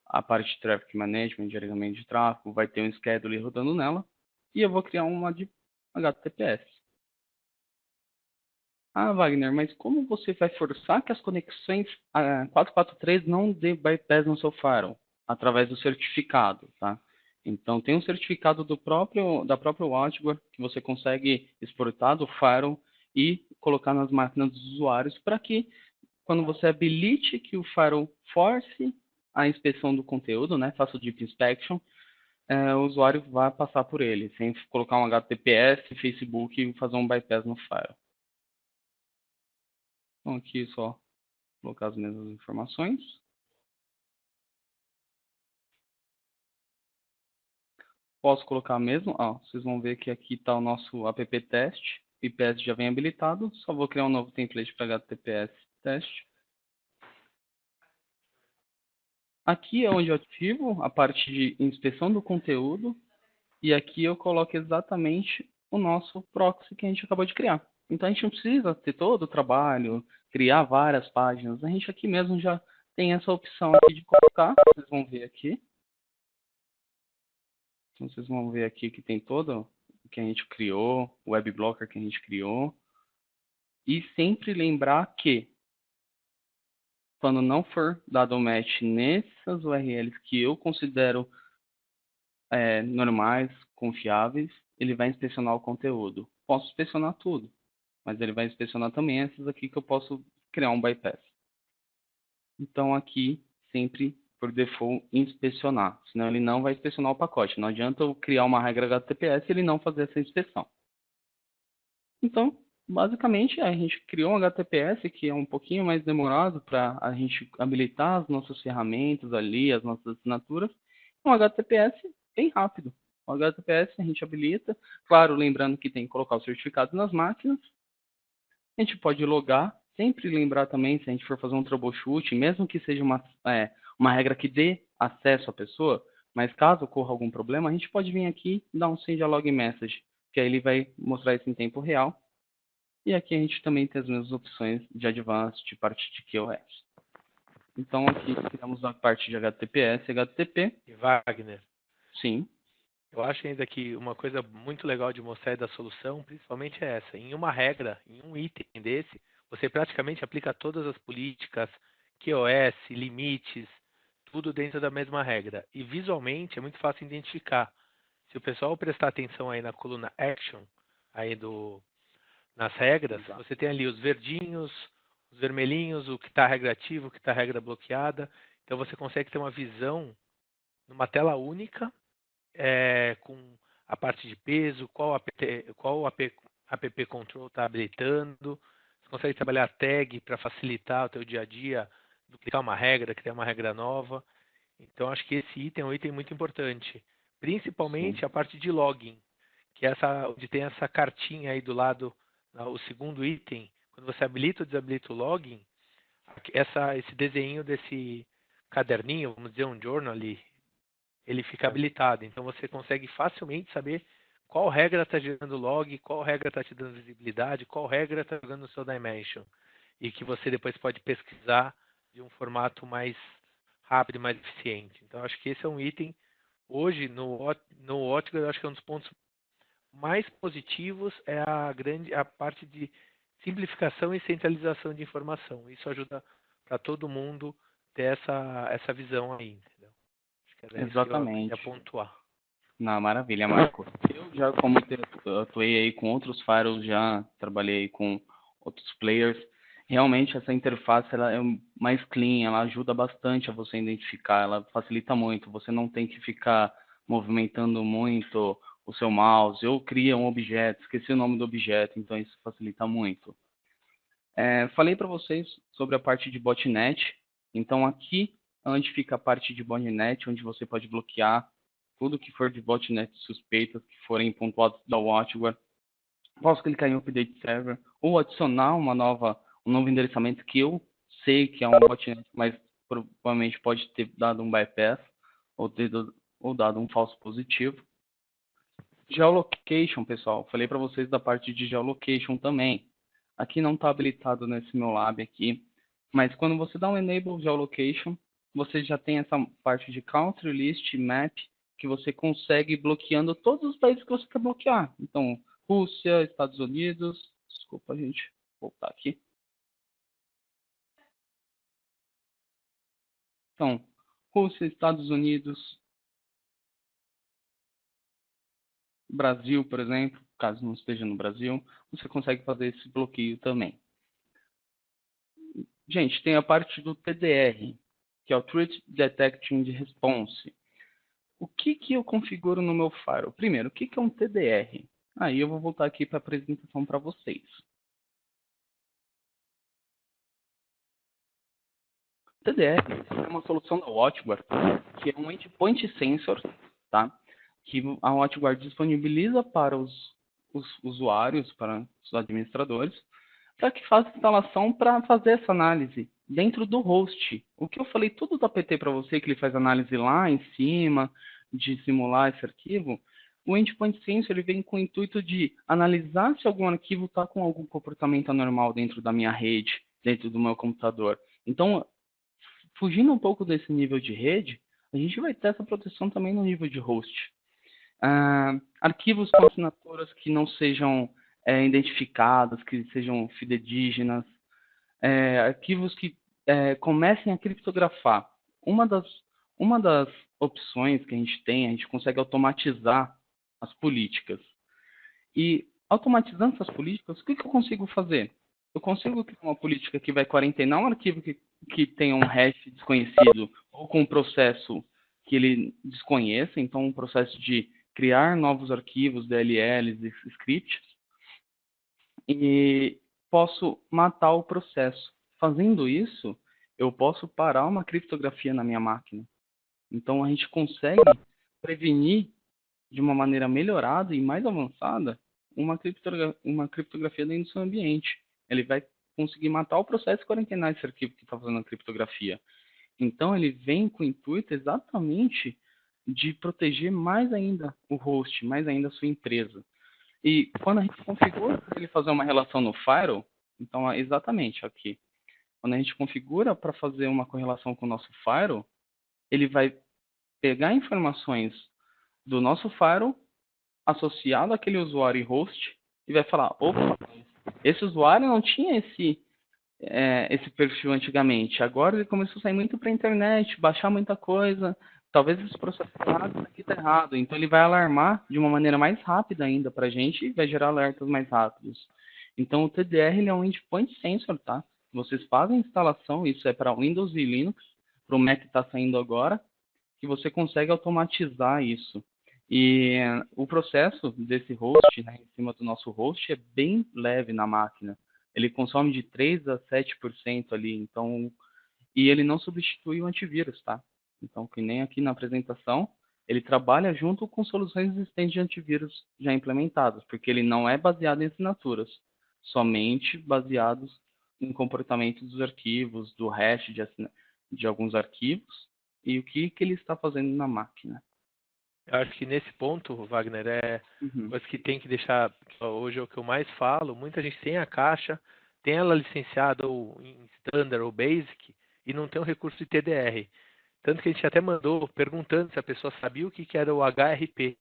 a parte de Traffic Management, gerenciamento de tráfego, vai ter um schedule rodando nela. E eu vou criar uma de HTTPS. Ah, Wagner, mas como você vai forçar que as conexões 443 não dê bypass no seu firewall? Através do certificado, tá? Então, tem um certificado da própria WatchGuard que você consegue exportar do firewall e colocar nas máquinas dos usuários para que, quando você habilite que o firewall force a inspeção do conteúdo, né, faça o deep inspection, o usuário vai passar por ele, sem colocar um HTTPS, Facebook e fazer um bypass no firewall. Então, aqui só colocar as mesmas informações. Posso colocar mesmo, vocês vão ver que aqui está o nosso app teste, IPS já vem habilitado, só vou criar um novo template para HTTPS teste. Aqui é onde eu ativo a parte de inspeção do conteúdo e aqui eu coloco exatamente o nosso proxy que a gente acabou de criar. Então a gente não precisa ter todo o trabalho, criar várias páginas, a gente aqui mesmo já tem essa opção aqui de colocar, vocês vão ver aqui. Então, vocês vão ver aqui que tem todo que a gente criou, o web blocker que a gente criou, e sempre lembrar que quando não for dado match nessas URLs que eu considero normais, confiáveis, ele vai inspecionar o conteúdo. Posso inspecionar tudo, mas ele vai inspecionar também essas aqui que eu posso criar um bypass. Então aqui, sempre por default, inspecionar, senão ele não vai inspecionar o pacote. Não adianta eu criar uma regra HTTPS e ele não fazer essa inspeção. Então, basicamente, a gente criou um HTTPS que é um pouquinho mais demorado para a gente habilitar as nossas ferramentas ali, as nossas assinaturas. Um HTTPS bem rápido. O HTTPS a gente habilita, claro, lembrando que tem que colocar o certificado nas máquinas. A gente pode logar, sempre lembrar também, se a gente for fazer um troubleshoot, mesmo que seja uma regra que dê acesso à pessoa, mas caso ocorra algum problema, a gente pode vir aqui e dar um send a log message, que aí ele vai mostrar isso em tempo real. E aqui a gente também tem as mesmas opções de Advanced, de parte de QoS. Então aqui criamos a parte de HTTPS e HTTP. E Wagner, Sim. eu acho ainda que uma coisa muito legal de mostrar da solução, principalmente é essa. Em uma regra, em um item desse, você praticamente aplica todas as políticas, QoS, limites, tudo dentro da mesma regra. E visualmente é muito fácil identificar. Se o pessoal prestar atenção aí na coluna Action, aí nas regras, Exato. você tem ali os verdinhos, os vermelhinhos, o que está regra ativa, o que está regra bloqueada. Então você consegue ter uma visão numa tela única, com a parte de peso, qual app control está habilitando. Você consegue trabalhar a tag para facilitar o teu dia a dia, duplicar uma regra, criar uma regra nova. Então acho que esse item é um item muito importante, Sim. principalmente a parte de login, que é essa, onde tem essa cartinha aí do lado, o segundo item, quando você habilita ou desabilita o login, esse desenho desse caderninho, vamos dizer um journal ali, ele fica habilitado. Então você consegue facilmente saber qual regra está gerando log, qual regra está te dando visibilidade, qual regra está jogando no seu dimension. E que você depois pode pesquisar de um formato mais rápido e mais eficiente. Então acho que esse é um item, hoje no Otgar, eu acho que é um dos pontos mais positivos é a parte de simplificação e centralização de informação. Isso ajuda para todo mundo ter essa visão aí, entendeu? Acho que era isso que eu queria Exatamente. pontuar. Não, maravilha, Marco. Eu já, como atuei aí com outros firewalls, já trabalhei com outros players. Realmente essa interface ela é mais clean, ela ajuda bastante a você identificar, ela facilita muito. Você não tem que ficar movimentando muito o seu mouse, ou cria um objeto, esqueci o nome do objeto, então isso facilita muito. Falei para vocês sobre a parte de botnet, então aqui é onde fica a parte de botnet, onde você pode bloquear tudo que for de botnet suspeitas que forem pontuados da WatchGuard. Posso clicar em Update Server ou adicionar um novo endereçamento que eu sei que é um botnet, mas provavelmente pode ter dado um bypass ou dado um falso positivo. Geolocation, pessoal. Falei para vocês da parte de geolocation também. Aqui não está habilitado nesse meu lab aqui, mas quando você dá um Enable Geolocation, você já tem essa parte de Country List Map, que você consegue ir bloqueando todos os países que você quer bloquear. Então, Rússia, Estados Unidos, desculpa, gente, voltar aqui. Então, Rússia, Estados Unidos, Brasil, por exemplo, caso não esteja no Brasil, você consegue fazer esse bloqueio também. Gente, tem a parte do TDR, que é o Threat Detection Response. O que eu configuro no meu firewall? Primeiro, o que é um TDR? Aí eu vou voltar aqui para a apresentação para vocês. TDR é uma solução da WatchGuard, que é um endpoint sensor, tá? Que a WatchGuard disponibiliza para os usuários, para os administradores, para que faça instalação para fazer essa análise dentro do host. O que eu falei tudo da PT para você, que ele faz análise lá em cima, de simular esse arquivo, o Endpoint Sensor ele vem com o intuito de analisar se algum arquivo está com algum comportamento anormal dentro da minha rede, dentro do meu computador. Então, fugindo um pouco desse nível de rede, a gente vai ter essa proteção também no nível de host. Arquivos com assinaturas que não sejam identificadas, que sejam fidedignas, arquivos que comecem a criptografar. Uma das, uma das opções que a gente consegue automatizar as políticas. E automatizando essas políticas, o que eu consigo fazer? Eu consigo criar uma política que vai quarentenar um arquivo que tem um hash desconhecido ou com um processo que ele desconheça, então um processo de criar novos arquivos, DLLs e scripts, e posso matar o processo. Fazendo isso, eu posso parar uma criptografia na minha máquina. Então a gente consegue prevenir de uma maneira melhorada e mais avançada uma criptografia dentro do seu ambiente. Ele vai conseguir matar o processo e quarentenar esse arquivo que está fazendo a criptografia. Então ele vem com o intuito exatamente de proteger mais ainda o host, mais ainda a sua empresa. E quando a gente configura para ele fazer uma relação no firewall, então exatamente aqui, quando a gente configura para fazer uma correlação com o nosso firewall, ele vai pegar informações do nosso firewall associado àquele usuário e host e vai falar, opa, esse usuário não tinha esse perfil antigamente. Agora ele começou a sair muito para a internet, baixar muita coisa. Talvez esse processo aqui está errado. Então ele vai alarmar de uma maneira mais rápida ainda para a gente e vai gerar alertas mais rápidos. Então o TDR ele é um endpoint sensor, tá? Vocês fazem a instalação, isso é para Windows e Linux, para o Mac está saindo agora, que você consegue automatizar isso. E o processo desse host, né, em cima do nosso host, é bem leve na máquina. Ele consome de 3 a 7% ali, então, e ele não substitui o antivírus, tá? Então, que nem aqui na apresentação, ele trabalha junto com soluções existentes de antivírus já implementadas, porque ele não é baseado em assinaturas, somente baseados em comportamento dos arquivos, do hash de alguns arquivos e o que ele está fazendo na máquina. Eu acho que nesse ponto, Wagner, é Uhum. coisa que tem que deixar, hoje é o que eu mais falo, muita gente tem a caixa, tem ela licenciada ou em Standard ou Basic e não tem o recurso de TDR. Tanto que a gente até mandou perguntando se a pessoa sabia o que era o HRP,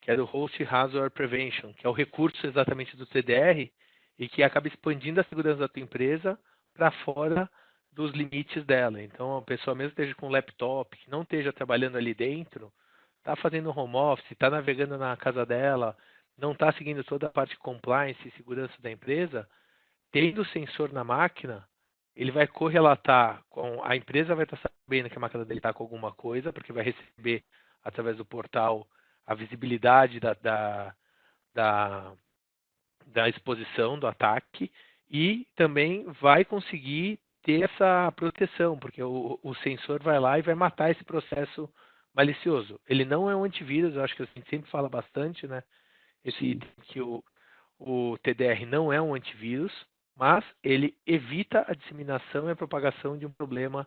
que era o Host Hazard Prevention, que é o recurso exatamente do TDR e que acaba expandindo a segurança da tua empresa para fora dos limites dela. Então, a pessoa mesmo esteja com um laptop, que não esteja trabalhando ali dentro, está fazendo home office, está navegando na casa dela, não está seguindo toda a parte de compliance e segurança da empresa, tendo o sensor na máquina, ele vai correlatar com a empresa vai estar sabendo que a máquina dele está com alguma coisa, porque vai receber através do portal a visibilidade da, da exposição do ataque e também vai conseguir ter essa proteção, porque o sensor vai lá e vai matar esse processo malicioso. Ele não é um antivírus, eu acho que a gente sempre fala bastante, né? Esse Sim. item que o TDR não é um antivírus, mas ele evita a disseminação e a propagação de um problema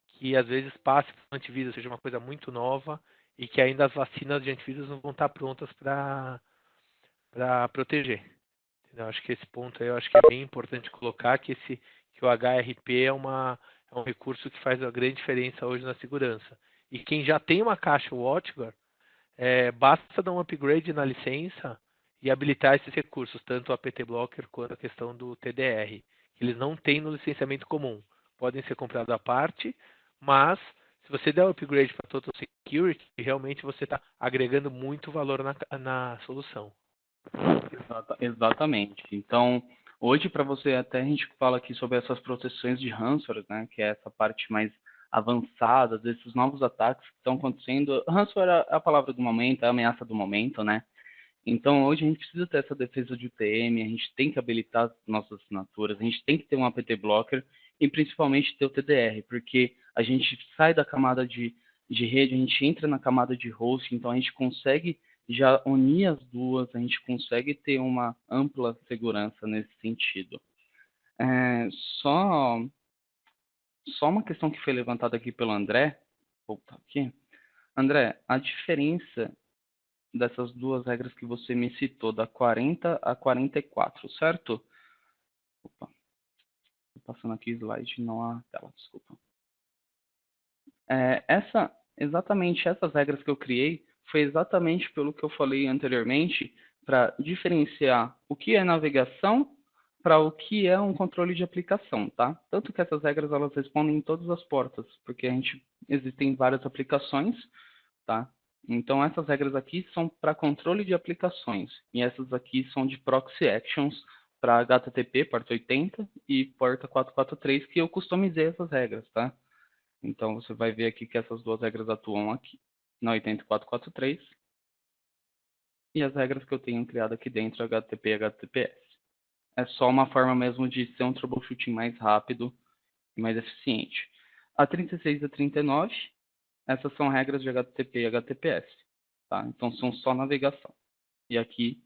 que às vezes passe por um antivírus, seja uma coisa muito nova e que ainda as vacinas de antivírus não vão estar prontas para proteger. Entendeu? Acho que esse ponto aí eu acho que é bem importante colocar que o HRP é um recurso que faz uma grande diferença hoje na segurança. E quem já tem uma caixa WatchGuard, basta dar um upgrade na licença e habilitar esses recursos, tanto o APT Blocker quanto a questão do TDR, que eles não têm no licenciamento comum. Podem ser comprados à parte, mas se você der o upgrade para Total Security, realmente você está agregando muito valor na solução. Exatamente. Então, hoje, para você, até a gente fala aqui sobre essas proteções de ransomware, né, que é essa parte mais avançada desses novos ataques que estão acontecendo. Ransomware é a palavra do momento, é a ameaça do momento, né? Então, hoje a gente precisa ter essa defesa de UTM, a gente tem que habilitar as nossas assinaturas, a gente tem que ter um APT Blocker e principalmente ter o TDR, porque a gente sai da camada de rede, a gente entra na camada de host, então a gente consegue já unir as duas, a gente consegue ter uma ampla segurança nesse sentido. É, só, só uma questão que foi levantada aqui pelo André, vou voltar aqui. André, a diferença dessas duas regras que você me citou, da 40 a 44, certo? Opa, tô passando aqui o slide, não a tela, desculpa. Exatamente essas regras que eu criei foi exatamente pelo que eu falei anteriormente, para diferenciar o que é navegação para o que é um controle de aplicação, tá? Tanto que essas regras elas respondem em todas as portas, porque existem várias aplicações, tá? Então essas regras aqui são para controle de aplicações e essas aqui são de proxy actions para HTTP, porta 80 e porta 443, que eu customizei essas regras, tá? Então você vai ver aqui que essas duas regras atuam aqui na 80443 e as regras que eu tenho criado aqui dentro HTTP e HTTPS. É só uma forma mesmo de ser um troubleshooting mais rápido e mais eficiente. A 36 e a 39, essas são regras de HTTP e HTTPS. Tá? Então são só navegação. E aqui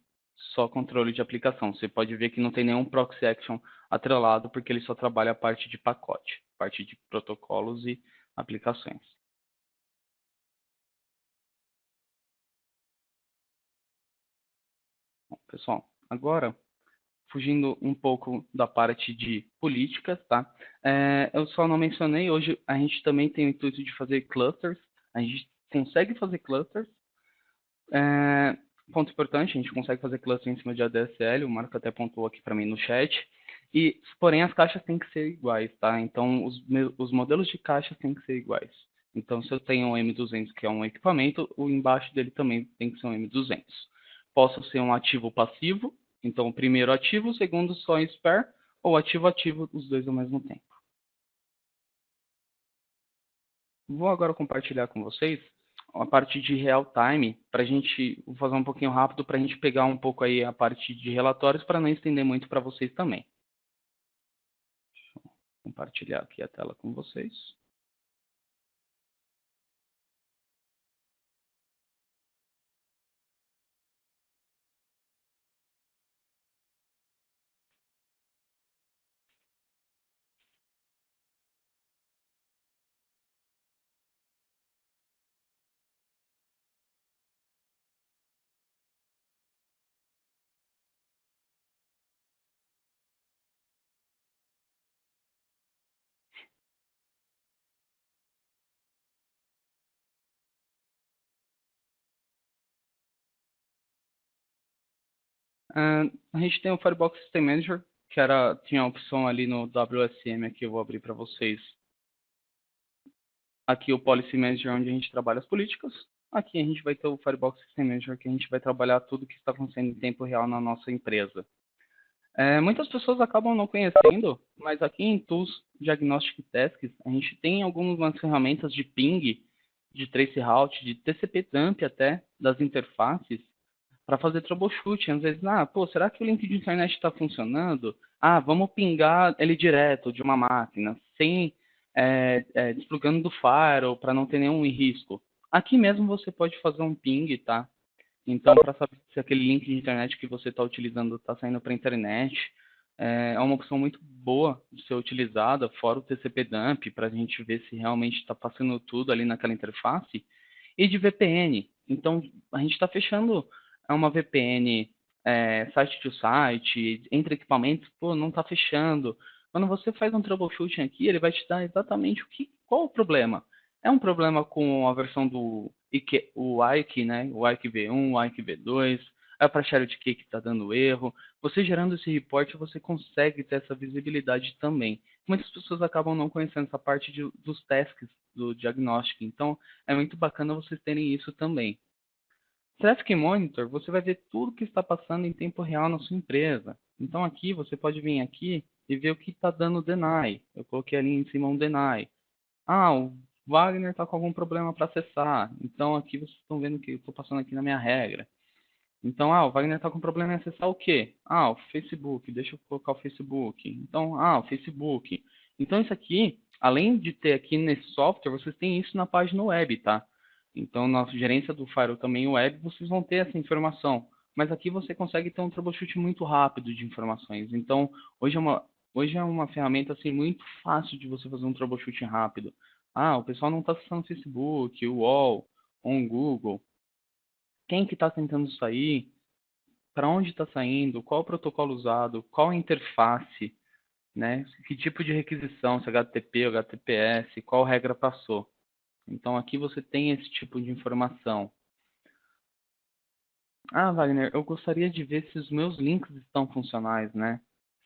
só controle de aplicação. Você pode ver que não tem nenhum proxy action atrelado, porque ele só trabalha a parte de pacote, parte de protocolos e aplicações. Bom, pessoal, agora fugindo um pouco da parte de políticas, tá? Eu só não mencionei, hoje a gente também tem o intuito de fazer clusters, a gente consegue fazer clusters. Ponto importante, a gente consegue fazer cluster em cima de ADSL, o Marco até pontuou aqui para mim no chat, porém as caixas têm que ser iguais, tá? Então os modelos de caixas têm que ser iguais. Então se eu tenho um M200 que é um equipamento, o embaixo dele também tem que ser um M200. Posso ser um ativo passivo, então o primeiro ativo, o segundo só em spare, ou ativo-ativo, os dois ao mesmo tempo. Vou agora compartilhar com vocês a parte de real time, para a gente, vou fazer um pouquinho rápido para a gente pegar um pouco aí a parte de relatórios para não estender muito para vocês também. Deixa eu compartilhar aqui a tela com vocês. A gente tem o Firebox System Manager, que tinha a opção ali no WSM, aqui eu vou abrir para vocês. Aqui o Policy Manager, onde a gente trabalha as políticas. Aqui a gente vai ter o Firebox System Manager, que a gente vai trabalhar tudo que está acontecendo em tempo real na nossa empresa. Muitas pessoas acabam não conhecendo, mas aqui em Tools Diagnostic Tasks, a gente tem algumas ferramentas de ping, de traceroute, de TCP dump até, das interfaces, para fazer troubleshooting. Às vezes, será que o link de internet está funcionando? Vamos pingar ele direto de uma máquina, sem desplugando do firewall, para não ter nenhum risco. Aqui mesmo você pode fazer um ping, tá? Então, para saber se aquele link de internet que você está utilizando está saindo para a internet, é uma opção muito boa de ser utilizada, fora o TCP dump, para a gente ver se realmente está passando tudo ali naquela interface, e de VPN. Então, a gente está fechando uma VPN site to site, entre equipamentos, não está fechando. Quando você faz um troubleshooting aqui, ele vai te dar exatamente qual o problema. É um problema com a versão do o IKE, né? O IKE V1, o IKE V2, é para Charity Key que está dando erro. Você gerando esse report, você consegue ter essa visibilidade também. Muitas pessoas acabam não conhecendo essa parte dos tasks do diagnóstico, então é muito bacana vocês terem isso também. Traffic Monitor, você vai ver tudo que está passando em tempo real na sua empresa. Então aqui, você pode vir aqui e ver o que está dando deny. Eu coloquei ali em cima um deny. O Wagner está com algum problema para acessar. Então aqui vocês estão vendo que eu estou passando aqui na minha regra. Então, o Wagner está com problema em acessar o quê? O Facebook. Deixa eu colocar o Facebook. Então, o Facebook. Então, isso aqui, além de ter aqui nesse software, vocês têm isso na página web, tá? Então, na gerência do Firewall também web, vocês vão ter essa informação. Mas aqui você consegue ter um troubleshoot muito rápido de informações. Então, hoje é uma ferramenta assim, muito fácil de você fazer um troubleshoot rápido. O pessoal não está acessando o Facebook, o UOL, ou o Google. Quem que está tentando sair? Para onde está saindo? Qual o protocolo usado? Qual a interface? Né? Que tipo de requisição? Se HTTP ou HTTPS? Qual regra passou? Então aqui você tem esse tipo de informação. Ah, Wagner, eu gostaria de ver se os meus links estão funcionais, né?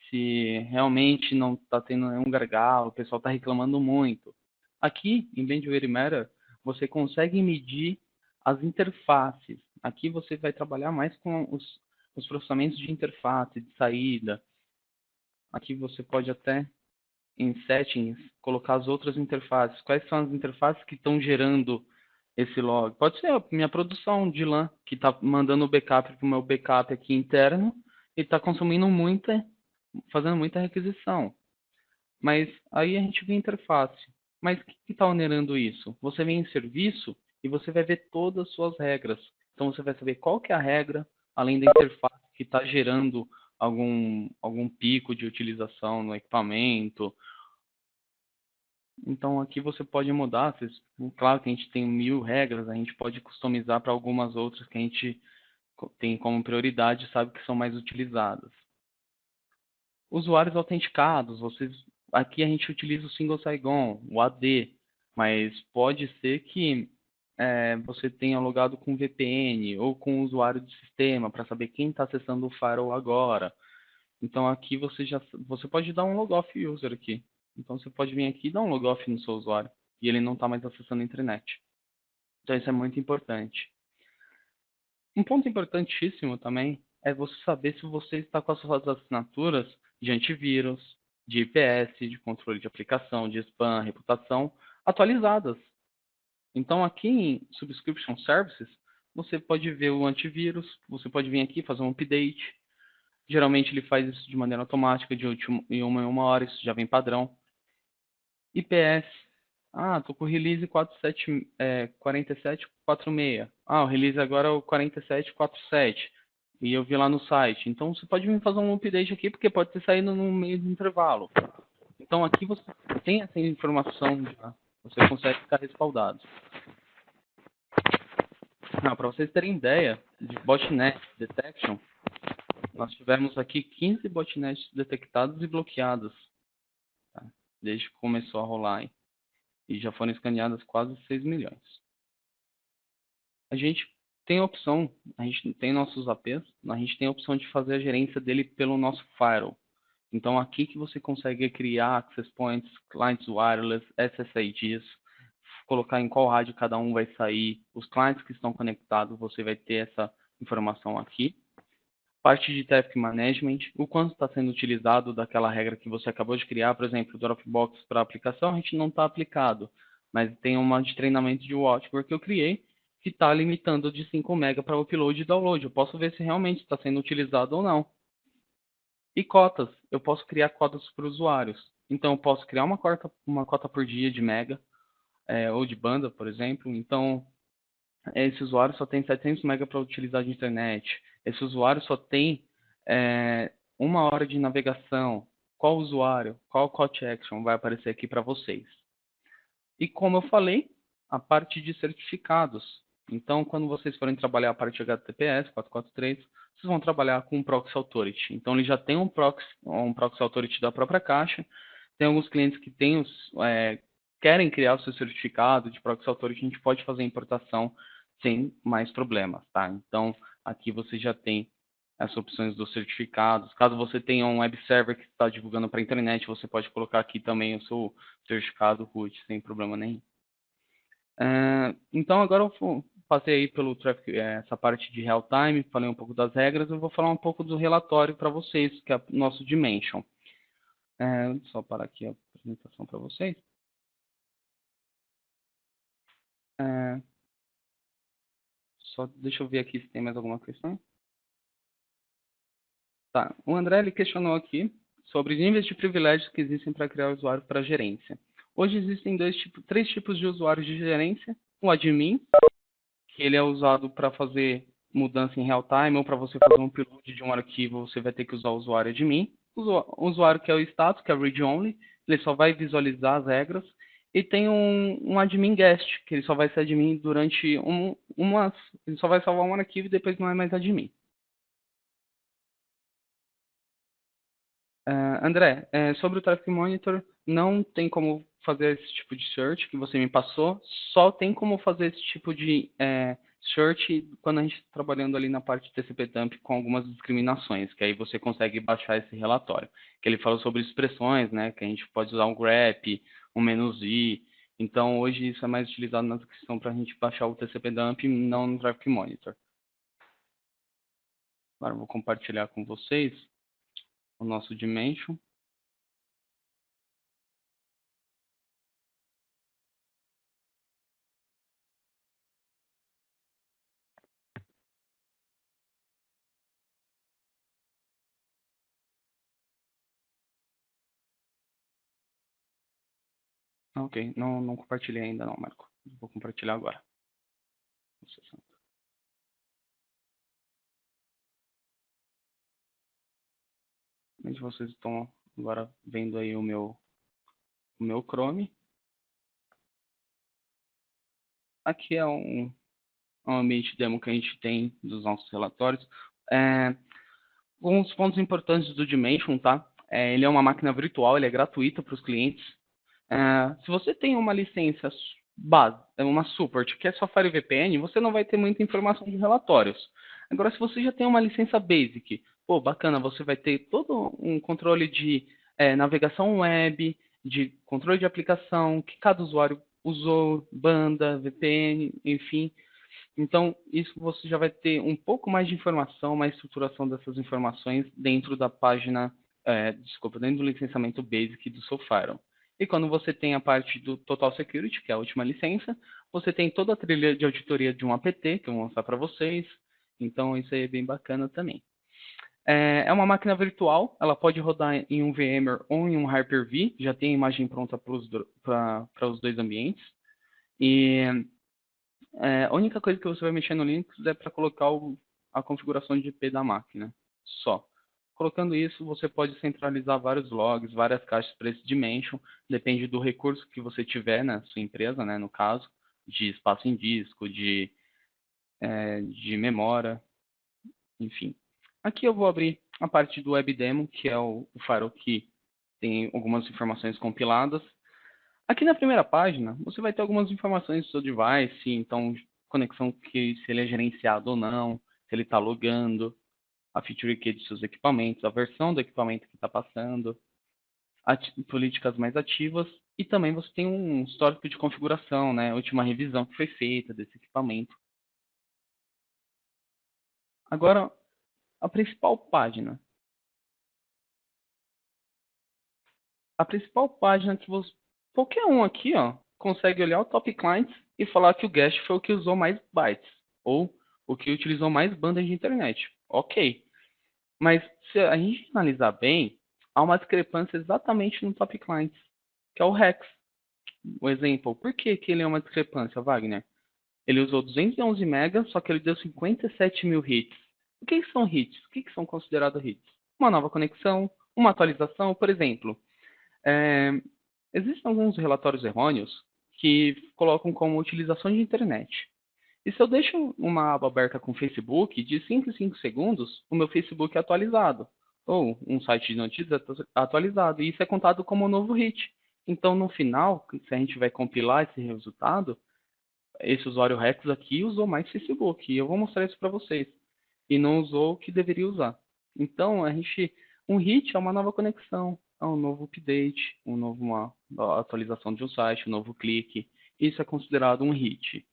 Se realmente não está tendo nenhum gargalo, o pessoal está reclamando muito. Aqui, em Bandwidth Matter, você consegue medir as interfaces. Aqui você vai trabalhar mais com os processamentos de interface, de saída. Aqui você pode até, em settings, colocar as outras interfaces. Quais são as interfaces que estão gerando esse log? Pode ser a minha produção de LAN, que está mandando o backup para o meu backup aqui interno e está consumindo muita, fazendo muita requisição. Mas aí a gente vê a interface. Mas o que está onerando isso? Você vem em serviço e você vai ver todas as suas regras. Então você vai saber qual que é a regra, além da interface que está gerando algum pico de utilização no equipamento. Então aqui você pode mudar. Claro que a gente tem 1000 regras, a gente pode customizar para algumas outras que a gente tem como prioridade, sabe que são mais utilizadas. Usuários autenticados, aqui a gente utiliza o Single Sign-On, o AD, mas pode ser que você tenha logado com VPN ou com o usuário do sistema para saber quem está acessando o firewall agora. Então aqui você pode dar um logoff user aqui. Então você pode vir aqui e dar um logoff no seu usuário e ele não está mais acessando a internet. Então isso é muito importante. Um ponto importantíssimo também é você saber se você está com as suas assinaturas de antivírus, de IPS, de controle de aplicação, de spam, reputação, atualizadas. Então, aqui em Subscription Services, você pode ver o antivírus, você pode vir aqui fazer um update. Geralmente ele faz isso de maneira automática, em uma hora, isso já vem padrão. IPS. Ah, tô com o release 4746. Ah, o release agora é o 4747. E eu vi lá no site. Então você pode vir fazer um update aqui, porque pode ter saído no meio do intervalo. Então aqui você tem essa informação já. Você consegue ficar respaldado. Para vocês terem ideia de botnet detection, nós tivemos aqui 15 botnets detectados e bloqueados, tá? Desde que começou a rolar. E já foram escaneadas quase 6 milhões. A gente tem a opção, a gente tem nossos APs, a gente tem a opção de fazer a gerência dele pelo nosso firewall. Então aqui que você consegue criar access points, clients wireless, SSIDs, colocar em qual rádio cada um vai sair, os clients que estão conectados, você vai ter essa informação aqui. Parte de traffic management, o quanto está sendo utilizado daquela regra que você acabou de criar, por exemplo, o Dropbox para aplicação, a gente não está aplicado, mas tem uma de treinamento de Watchword que eu criei, que está limitando de 5 MB para upload e download. Eu posso ver se realmente está sendo utilizado ou não. E cotas, eu posso criar cotas para usuários. Então, eu posso criar uma cota por dia de mega, ou de banda, por exemplo. Então, esse usuário só tem 700 MB para utilizar de internet. Esse usuário só tem 1 hora de navegação. Qual usuário, qual call to action vai aparecer aqui para vocês? E como eu falei, a parte de certificados. Então, quando vocês forem trabalhar a parte de HTTPS 443, vocês vão trabalhar com o Proxy Authority. Então, ele já tem um Proxy Authority da própria caixa. Tem alguns clientes que querem criar o seu certificado de Proxy Authority, a gente pode fazer a importação sem mais problemas, tá? Então, aqui você já tem as opções dos certificados. Caso você tenha um web server que está divulgando para a internet, você pode colocar aqui também o seu certificado root, sem problema nenhum. Então, agora eu passei aí pelo traffic, essa parte de real time, falei um pouco das regras, eu vou falar um pouco do relatório para vocês, que é o nosso Dimension. Só parar aqui a apresentação para vocês. Só deixa eu ver aqui se tem mais alguma questão. Tá. O André ele questionou aqui sobre os níveis de privilégios que existem para criar usuário para gerência. Hoje existem três tipos de usuários de gerência. O admin, que ele é usado para fazer mudança em real time ou para você fazer um upload de um arquivo, você vai ter que usar o usuário admin. O usuário que é o status, que é read only, ele só vai visualizar as regras. E tem um admin guest, que ele só vai ser admin durante ele só vai salvar um arquivo e depois não é mais admin. André, sobre o Traffic Monitor, não tem como fazer esse tipo de search que você me passou, só tem como fazer esse tipo de Short, quando a gente está trabalhando ali na parte de TCP dump com algumas discriminações, que aí você consegue baixar esse relatório. Que ele fala sobre expressões, né? Que a gente pode usar um grep, um "-i". Então, hoje isso é mais utilizado na questão para a gente baixar o TCP dump, não no Traffic Monitor. Agora eu vou compartilhar com vocês o nosso Dimension. Ok, não compartilhei ainda não, Marco. Vou compartilhar agora. Mas vocês estão agora vendo aí o meu Chrome. Aqui é um ambiente demo que a gente tem dos nossos relatórios. Alguns pontos importantes do Dimension, tá? Ele é uma máquina virtual, ele é gratuito para os clientes. Se você tem uma licença base, uma support, que é só FireVPN, você não vai ter muita informação de relatórios. Agora, se você já tem uma licença basic, pô, bacana, você vai ter todo um controle de navegação web, de controle de aplicação, que cada usuário usou, banda, VPN, enfim. Então, isso você já vai ter um pouco mais de informação, mais estruturação dessas informações dentro da página, dentro do licenciamento basic do Sofiron. E quando você tem a parte do Total Security, que é a última licença, você tem toda a trilha de auditoria de um APT, que eu vou mostrar para vocês. Então, isso aí é bem bacana também. É uma máquina virtual, ela pode rodar em um VMware ou em um Hyper-V, já tem a imagem pronta para os dois ambientes. E a única coisa que você vai mexer no Linux é para colocar a configuração de IP da máquina, só. Colocando isso, você pode centralizar vários logs, várias caixas para esse Dimension, depende do recurso que você tiver na sua empresa, né, no caso, de espaço em disco, de memória, enfim. Aqui eu vou abrir a parte do WebDemo, que é o Firewall que tem algumas informações compiladas. Aqui na primeira página, você vai ter algumas informações do seu device, então, conexão que se ele é gerenciado ou não, se ele está logando, a feature key de seus equipamentos, a versão do equipamento que está passando, políticas mais ativas, e também você tem um histórico de configuração, né, a última revisão que foi feita desse equipamento. Agora, a principal página. A principal página que você... Qualquer um aqui, ó, consegue olhar o top clients e falar que o guest foi o que usou mais bytes, ou o que utilizou mais bandas de internet. Ok. Mas se a gente analisar bem, há uma discrepância exatamente no top clients, que é o Rex. O exemplo, por que ele é uma discrepância, Wagner? Ele usou 211 MB, só que ele deu 57 mil hits. O que são hits? O que são considerados hits? Uma nova conexão, uma atualização, por exemplo. É, existem alguns relatórios errôneos que colocam como utilização de internet. E se eu deixo uma aba aberta com o Facebook, de 5 em 5 segundos, o meu Facebook é atualizado. Ou um site de notícias é atualizado. E isso é contado como um novo hit. Então, no final, se a gente vai compilar esse resultado, esse usuário Rex aqui usou mais Facebook. E eu vou mostrar isso para vocês. E não usou o que deveria usar. Então, um hit é uma nova conexão, é um novo update, uma atualização de um site, um novo clique. Isso é considerado um hit.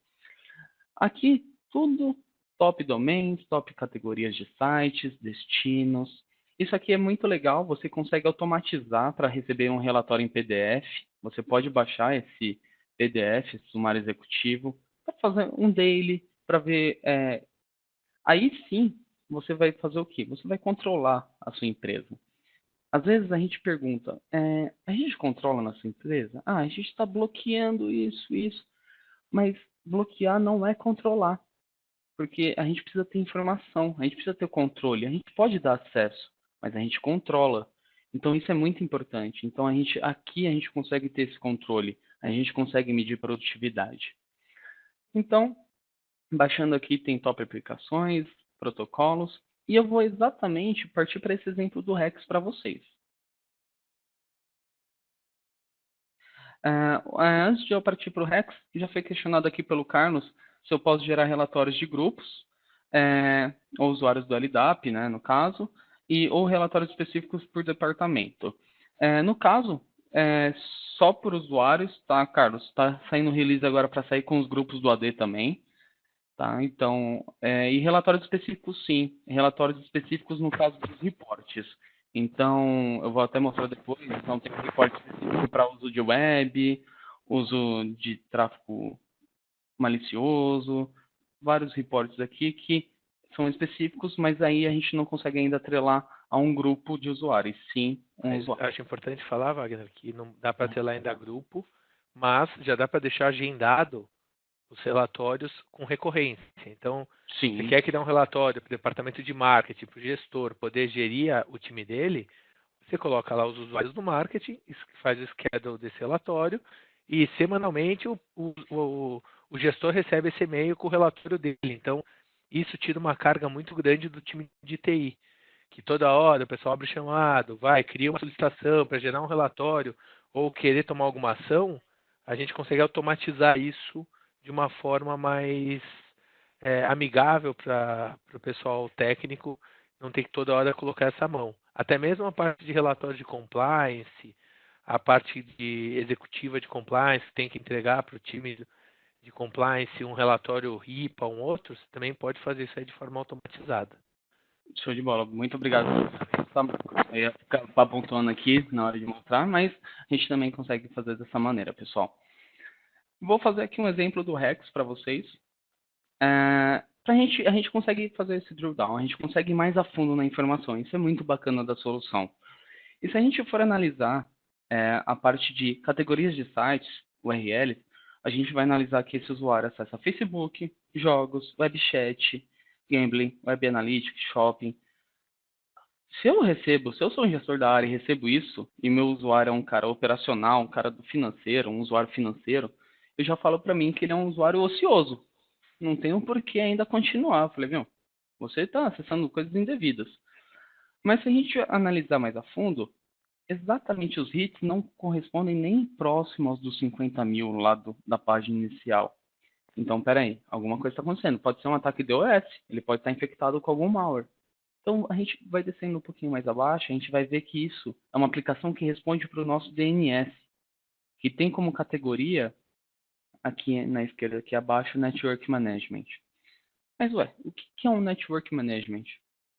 Aqui, tudo top domains, top categorias de sites, destinos. Isso aqui é muito legal, você consegue automatizar para receber um relatório em PDF. Você pode baixar esse PDF, esse sumário executivo, para fazer um daily, para ver. Aí sim, você vai fazer o quê? Você vai controlar a sua empresa. Às vezes a gente pergunta, a gente controla na sua empresa? Ah, a gente está bloqueando isso. Mas bloquear não é controlar, porque a gente precisa ter informação, a gente precisa ter controle. A gente pode dar acesso, mas a gente controla. Então isso é muito importante. Então aqui a gente consegue ter esse controle, a gente consegue medir produtividade. Então, baixando aqui tem top aplicações, protocolos, e eu vou exatamente partir para esse exemplo do Rex para vocês. Antes de eu partir para o Rex, já foi questionado aqui pelo Carlos, se eu posso gerar relatórios de grupos, ou usuários do LDAP, né, no caso, ou relatórios específicos por departamento. No caso, só por usuários, tá, Carlos? Está saindo release agora para sair com os grupos do AD também. Tá, então, e relatórios específicos, sim. Relatórios específicos no caso dos reportes. Então, eu vou até mostrar depois. Então, tem um reporte específico para uso de web, uso de tráfego malicioso, vários reportes aqui que são específicos, mas aí a gente não consegue ainda atrelar a um grupo de usuários, sim, um Mas usuário. acho importante falar, Wagner, que não dá para ter lá ainda grupo, mas já dá para deixar agendado os relatórios com recorrência. Então, você Sim, quer criar um relatório para o departamento de marketing, para o gestor poder gerir o time dele, você coloca lá os usuários do marketing, faz o schedule desse relatório e semanalmente o gestor recebe esse e-mail com o relatório dele. Então, isso tira uma carga muito grande do time de TI, que toda hora o pessoal abre o chamado, cria uma solicitação para gerar um relatório ou querer tomar alguma ação, a gente consegue automatizar isso de uma forma mais amigável para o pessoal técnico não ter que toda hora colocar essa mão. Até mesmo a parte de relatório de compliance, a parte de executiva de compliance, que tem que entregar para o time de compliance um relatório RIPA, um outro, você também pode fazer isso aí de forma automatizada. show de bola. Muito obrigado. Eu ia ficar apontando aqui na hora de mostrar, mas a gente também consegue fazer dessa maneira, pessoal. Vou fazer aqui um exemplo do Rex para vocês. A gente consegue fazer esse drill down, a gente consegue ir mais a fundo na informação. Isso é muito bacana da solução. E se a gente for analisar a parte de categorias de sites, URL, a gente vai analisar que esse usuário acessa Facebook, jogos, web chat, gambling, web analytics, shopping. Se eu sou um gestor da área e recebo isso, e meu usuário é um cara operacional, um cara do financeiro, um usuário financeiro, eu já falo para mim que ele é um usuário ocioso. Não tem um porquê ainda continuar. Eu falei, viu, você está acessando coisas indevidas. Mas se a gente analisar mais a fundo, exatamente os hits não correspondem nem próximo aos dos 50 mil lá da página inicial. Então, peraí, alguma coisa está acontecendo. Pode ser um ataque DOS, ele pode estar infectado com algum malware. Então, a gente vai descendo um pouquinho mais abaixo, a gente vai ver que isso é uma aplicação que responde para o nosso DNS, que tem como categoria, aqui na esquerda, aqui abaixo, Network Management. Mas, ué, o que é um Network Management?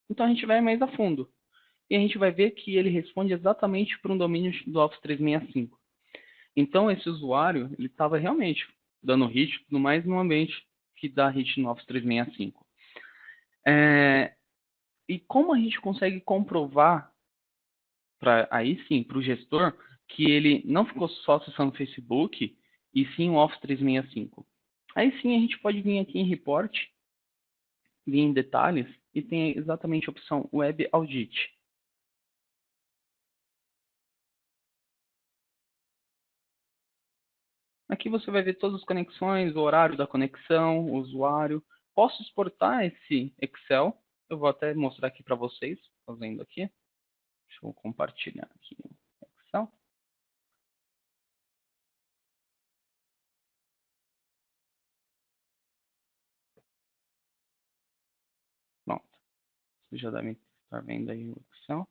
Então, a gente vai mais a fundo. E a gente vai ver que ele responde exatamente para um domínio do Office 365. Então, esse usuário, ele estava realmente dando hit, no mais no ambiente que dá hit no Office 365. E como a gente consegue comprovar, aí sim, para o gestor, que ele não ficou só acessando o Facebook, e sim o Office 365? Aí sim a gente pode vir aqui em Report, vir em Detalhes, e tem exatamente a opção Web Audit. Aqui você vai ver todas as conexões, o horário da conexão, o usuário. Posso exportar esse Excel. Eu vou até mostrar aqui para vocês, fazendo aqui. Deixa eu compartilhar aqui o Excel. Pronto. Vocês já devem estar vendo aí o Excel.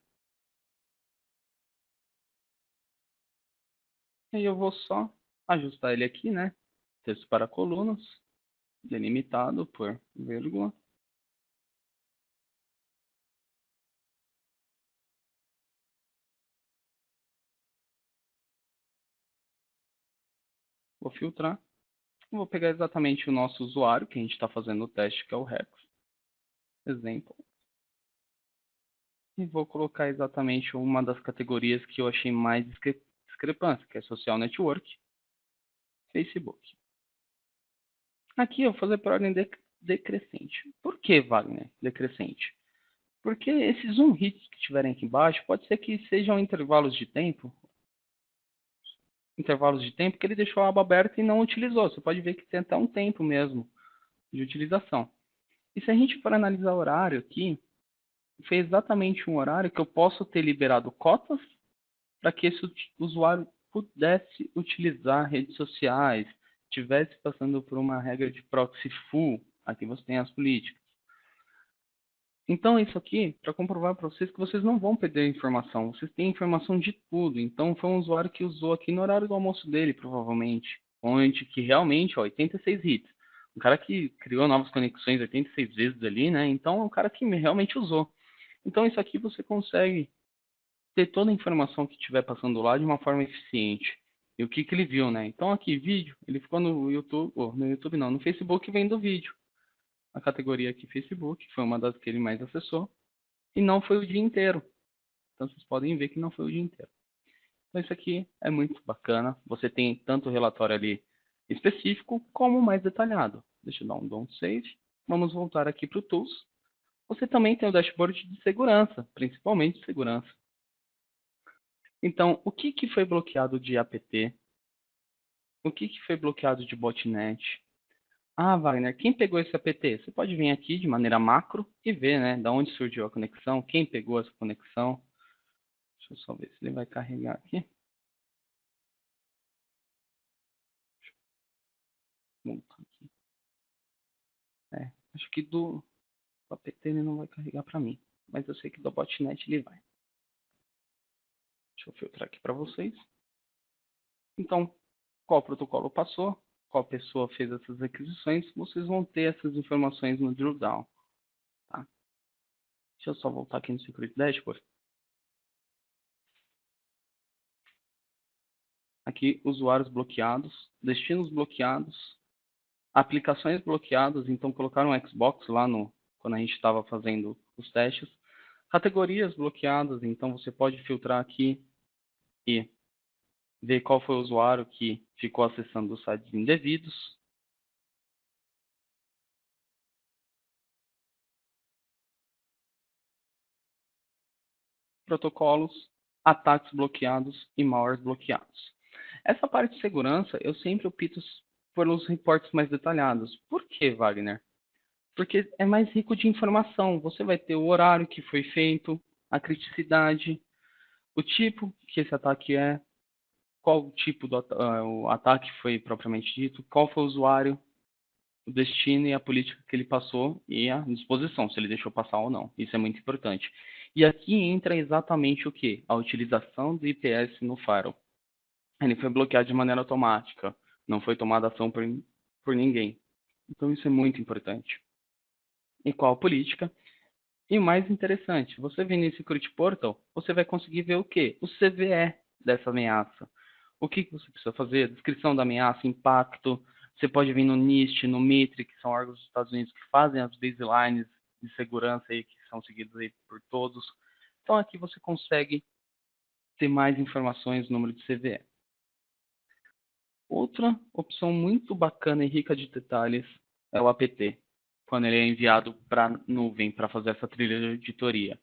E aí eu vou só ajustar ele aqui, né? Texto para colunas, delimitado por vírgula. Vou filtrar. Vou pegar exatamente o nosso usuário, que a gente está fazendo o teste, que é o Rex. Exemplo. E vou colocar exatamente uma das categorias que eu achei mais discrepância, que é Social Network, Facebook. Aqui eu vou fazer por ordem decrescente. Por que, Wagner, decrescente? Porque esses zoom hits que tiverem aqui embaixo, pode ser que sejam intervalos de tempo que ele deixou a aba aberta e não utilizou. Você pode ver que tem até um tempo mesmo de utilização. E se a gente for analisar o horário aqui, foi exatamente um horário que eu posso ter liberado cotas para que esse usuário pudesse utilizar redes sociais, estivesse passando por uma regra de proxy full, aqui você tem as políticas. Então, isso aqui, para comprovar para vocês que vocês não vão perder informação. Vocês têm informação de tudo. Então, foi um usuário que usou aqui no horário do almoço dele, provavelmente. Onde que realmente, ó, 86 hits. Um cara que criou novas conexões 86 vezes ali, né? Então, é um cara que realmente usou. Então, isso aqui você consegue ter toda a informação que estiver passando lá de uma forma eficiente. E o que que ele viu, né? Então, aqui, vídeo. Ele ficou no YouTube, ou no YouTube não, no Facebook vendo vídeo. A categoria aqui Facebook, que foi uma das que ele mais acessou, e não foi o dia inteiro. Então vocês podem ver que não foi o dia inteiro. Então isso aqui é muito bacana. Você tem tanto o relatório ali específico como mais detalhado. Deixa eu dar um don't save. Vamos voltar aqui para o Tools. Você também tem o dashboard de segurança, principalmente de segurança. Então, o que foi bloqueado de APT? O que foi bloqueado de botnet? Ah, Wagner, quem pegou esse APT? Você pode vir aqui de maneira macro e ver, né, da onde surgiu a conexão, quem pegou essa conexão. Deixa eu só ver se ele vai carregar aqui. Deixa eu voltar aqui. Acho que do APT ele não vai carregar para mim, mas eu sei que do botnet ele vai. Deixa eu filtrar aqui para vocês. Então, qual protocolo passou, qual pessoa fez essas requisições, vocês vão ter essas informações no drill down. Tá? Deixa eu só voltar aqui no Security Dashboard. Aqui, usuários bloqueados, destinos bloqueados, aplicações bloqueadas, então colocaram um Xbox lá quando a gente estava fazendo os testes. Categorias bloqueadas, então você pode filtrar aqui e ver qual foi o usuário que ficou acessando os sites indevidos. Protocolos, ataques bloqueados e malwares bloqueados. Essa parte de segurança, eu sempre opto pelos reportes mais detalhados. Por que, Wagner? Porque é mais rico de informação. Você vai ter o horário que foi feito, a criticidade, o tipo que esse ataque é, qual o tipo do o ataque foi propriamente dito, qual foi o usuário, o destino e a política que ele passou e a disposição, se ele deixou passar ou não. Isso é muito importante. E aqui entra exatamente o que? A utilização do IPS no firewall. Ele foi bloqueado de maneira automática, não foi tomada ação por ninguém. Então isso é muito importante. E qual a política? E o mais interessante, você vem nesse Security Portal, você vai conseguir ver o quê? O CVE dessa ameaça. O que você precisa fazer? Descrição da ameaça, impacto. Você pode vir no NIST, no MITRE, que são órgãos dos Estados Unidos que fazem as baselines de segurança aí, que são seguidos aí por todos. Então aqui você consegue ter mais informações no número de CVE. Outra opção muito bacana e rica de detalhes é o APT, quando ele é enviado para a nuvem para fazer essa trilha de auditoria.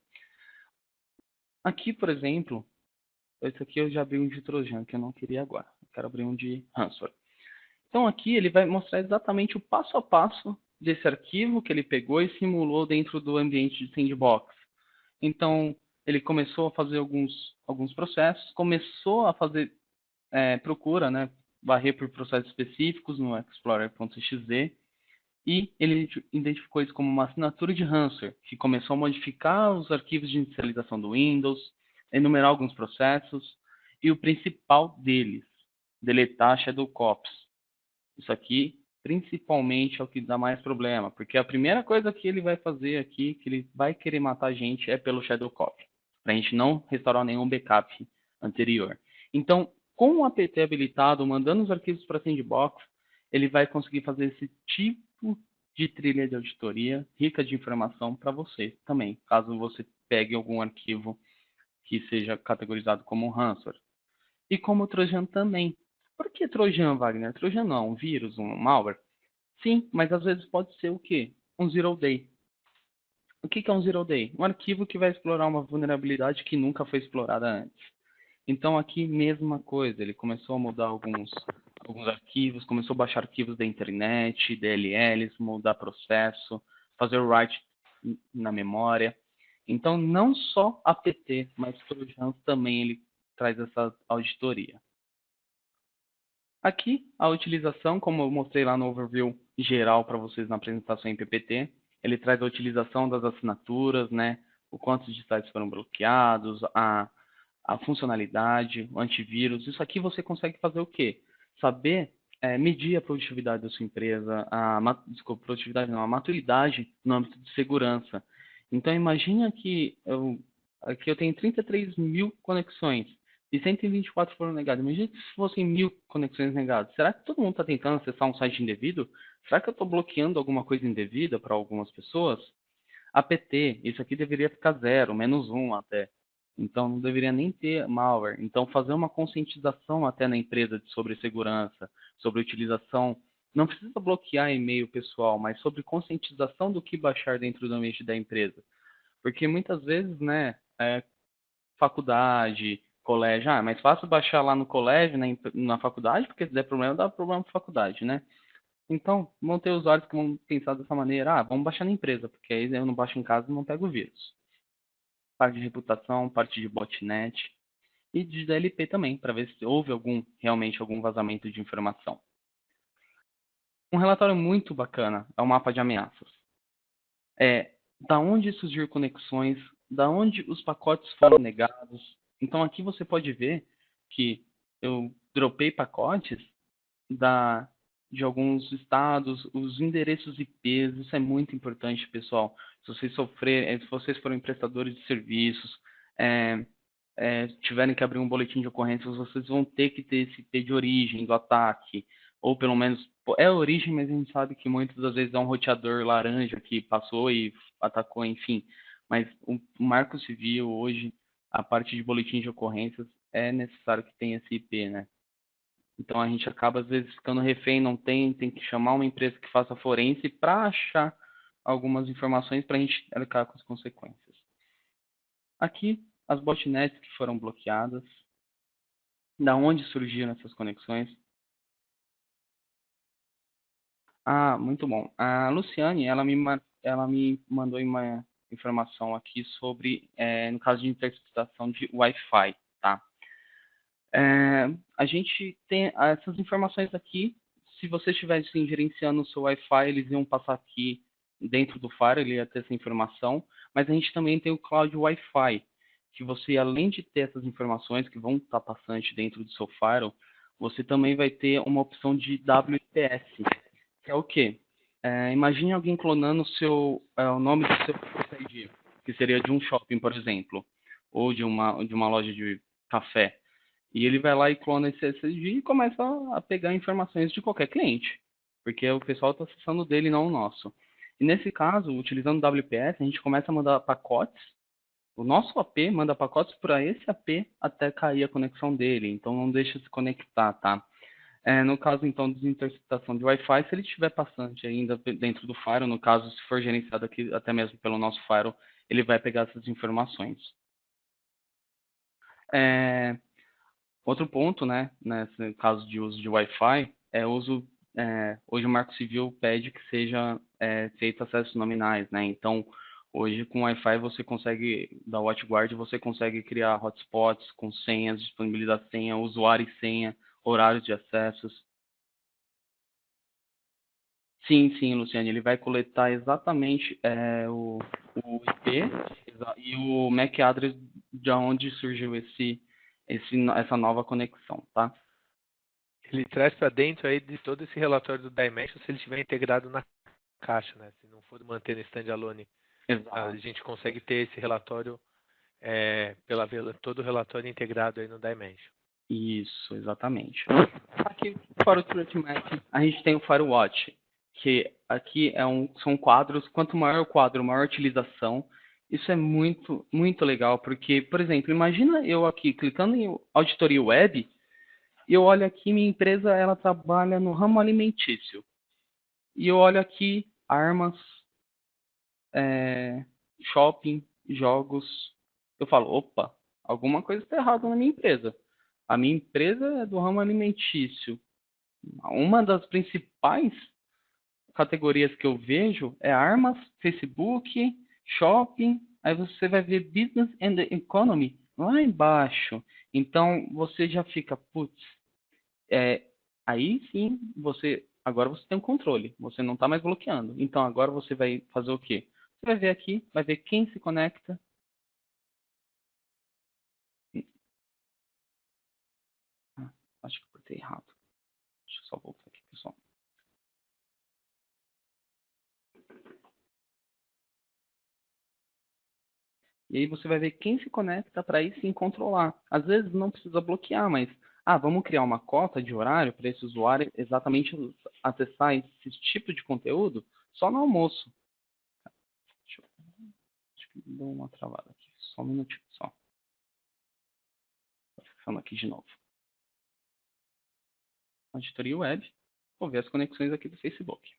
Aqui, por exemplo, esse aqui eu já abri um de Trojan, que eu não queria agora. Eu quero abrir um de ransomware. Então aqui ele vai mostrar exatamente o passo a passo desse arquivo que ele pegou e simulou dentro do ambiente de sandbox. Então ele começou a fazer alguns processos, começou a fazer procura, né, varrer por processos específicos no explorer.exe e ele identificou isso como uma assinatura de ransomware, que começou a modificar os arquivos de inicialização do Windows, enumerar alguns processos e o principal deles, deletar Shadow Copies. Isso aqui, principalmente, é o que dá mais problema, porque a primeira coisa que ele vai fazer aqui, que ele vai querer matar a gente, é pelo Shadow Copy, para a gente não restaurar nenhum backup anterior. Então, com o apt habilitado, mandando os arquivos para Sandbox, ele vai conseguir fazer esse tipo de trilha de auditoria rica de informação para você também, caso você pegue algum arquivo que seja categorizado como ransomware. E como Trojan também. Por que Trojan, Wagner? Trojan não é um vírus, um malware? Sim, mas às vezes pode ser o quê? Um zero day. O que é um zero day? Um arquivo que vai explorar uma vulnerabilidade que nunca foi explorada antes. Então aqui, mesma coisa, ele começou a mudar alguns arquivos, começou a baixar arquivos da internet, DLLs, mudar processo, fazer o write na memória. Então não só apt, mas Trojan também ele traz essa auditoria. Aqui, a utilização, como eu mostrei lá no overview geral para vocês na apresentação em PPT, ele traz a utilização das assinaturas, né? O quanto de sites foram bloqueados, a funcionalidade, o antivírus. Isso aqui você consegue fazer o quê? Saber medir a produtividade da sua empresa, desculpa, produtividade não, a maturidade no âmbito de segurança. Então, imagina que aqui eu tenho 33 mil conexões e 124 foram negadas. Imagina se fossem 1.000 conexões negadas. Será que todo mundo está tentando acessar um site indevido? Será que eu estou bloqueando alguma coisa indevida para algumas pessoas? APT, isso aqui deveria ficar zero, -1 até. Então, não deveria nem ter malware. Então, fazer uma conscientização até na empresa sobre segurança, sobre utilização. Não precisa bloquear e-mail pessoal, mas sobre conscientização do que baixar dentro do ambiente da empresa. Porque muitas vezes, né, faculdade, colégio, é mais fácil baixar lá no colégio, na faculdade, porque se der problema, dá problema para faculdade, né? Então, vão ter usuários que vão pensar dessa maneira, vamos baixar na empresa, porque aí eu não baixo em casa e não pego o vírus. Parte de reputação, parte de botnet e de DLP também, para ver se houve realmente algum vazamento de informação. Um relatório muito bacana é o mapa de ameaças. Da onde surgiram conexões, da onde os pacotes foram negados. Então aqui você pode ver que eu dropei pacotes de alguns estados, os endereços IPs, isso é muito importante, pessoal. Se vocês forem prestadores de serviços, tiverem que abrir um boletim de ocorrências, vocês vão ter que ter esse IP de origem do ataque, ou pelo menos é a origem, mas a gente sabe que muitas das vezes é um roteador laranja que passou e atacou, enfim. Mas o Marco Civil hoje, a parte de boletim de ocorrências, é necessário que tenha esse IP, né? Então a gente acaba às vezes ficando refém, não tem que chamar uma empresa que faça forense para achar algumas informações para a gente arcar com as consequências. Aqui, as botnets que foram bloqueadas, da onde surgiram essas conexões. Muito bom. A Luciane, ela me mandou uma informação aqui sobre, no caso de interceptação de Wi-Fi, tá? A gente tem essas informações aqui. Se você estivesse gerenciando o seu Wi-Fi, eles iam passar aqui dentro do Firewall, ele ia ter essa informação. Mas a gente também tem o Cloud Wi-Fi, que você, além de ter essas informações que vão estar passando dentro do seu Firewall, você também vai ter uma opção de WPS, que é o quê? Imagine alguém clonando o nome do seu Face ID, que seria de um shopping, por exemplo, ou de uma loja de café. E ele vai lá e clona esse SSD e começa a pegar informações de qualquer cliente, porque o pessoal está acessando dele, não o nosso. E nesse caso, utilizando o WPS, a gente começa a mandar pacotes, o nosso AP manda pacotes para esse AP até cair a conexão dele, então não deixa se conectar, tá? No caso, então, de interceptação de Wi-Fi, se ele estiver passante ainda dentro do Firewall, no caso, se for gerenciado aqui até mesmo pelo nosso Firewall, ele vai pegar essas informações. Outro ponto, né, nesse caso de uso de Wi-Fi, hoje o Marco Civil pede que seja feito acessos nominais, né? Então, hoje com Wi-Fi você consegue, da WatchGuard, você consegue criar hotspots com senhas, disponibilidade de senha, usuário e senha, horários de acessos. Sim, Luciane, ele vai coletar exatamente o IP e o MAC address de onde surgiu essa nova conexão, tá? Ele traz para dentro aí de todo esse relatório do Dimension se ele estiver integrado na caixa, né? Se não for manter no standalone, a gente consegue ter esse relatório todo o relatório integrado aí no Dimension. Isso, exatamente. Aqui para o Threat Map, a gente tem o Firewatch, que aqui são quadros. Quanto maior o quadro, maior a utilização. Isso é muito, muito legal, porque, por exemplo, imagina eu aqui clicando em auditoria web e eu olho aqui, minha empresa ela trabalha no ramo alimentício. E eu olho aqui armas, shopping, jogos. Eu falo, opa, alguma coisa está errada na minha empresa. A minha empresa é do ramo alimentício. Uma das principais categorias que eu vejo é armas, Facebook, shopping. Aí você vai ver business and economy lá embaixo. Então você já fica, putz, Aí sim, agora você tem um controle, você não está mais bloqueando. Então agora você vai fazer o quê? Você vai ver aqui, vai ver quem se conecta. Ah, acho que eu botei errado. Deixa eu só voltar aqui, pessoal. E aí você vai ver quem se conecta para aí sim controlar. Às vezes não precisa bloquear, mas vamos criar uma cota de horário para esse usuário exatamente acessar esse tipo de conteúdo só no almoço. Acho que deu uma travada aqui. Só um minutinho só. Tô fixando aqui de novo. Auditoria web. Vou ver as conexões aqui do Facebook.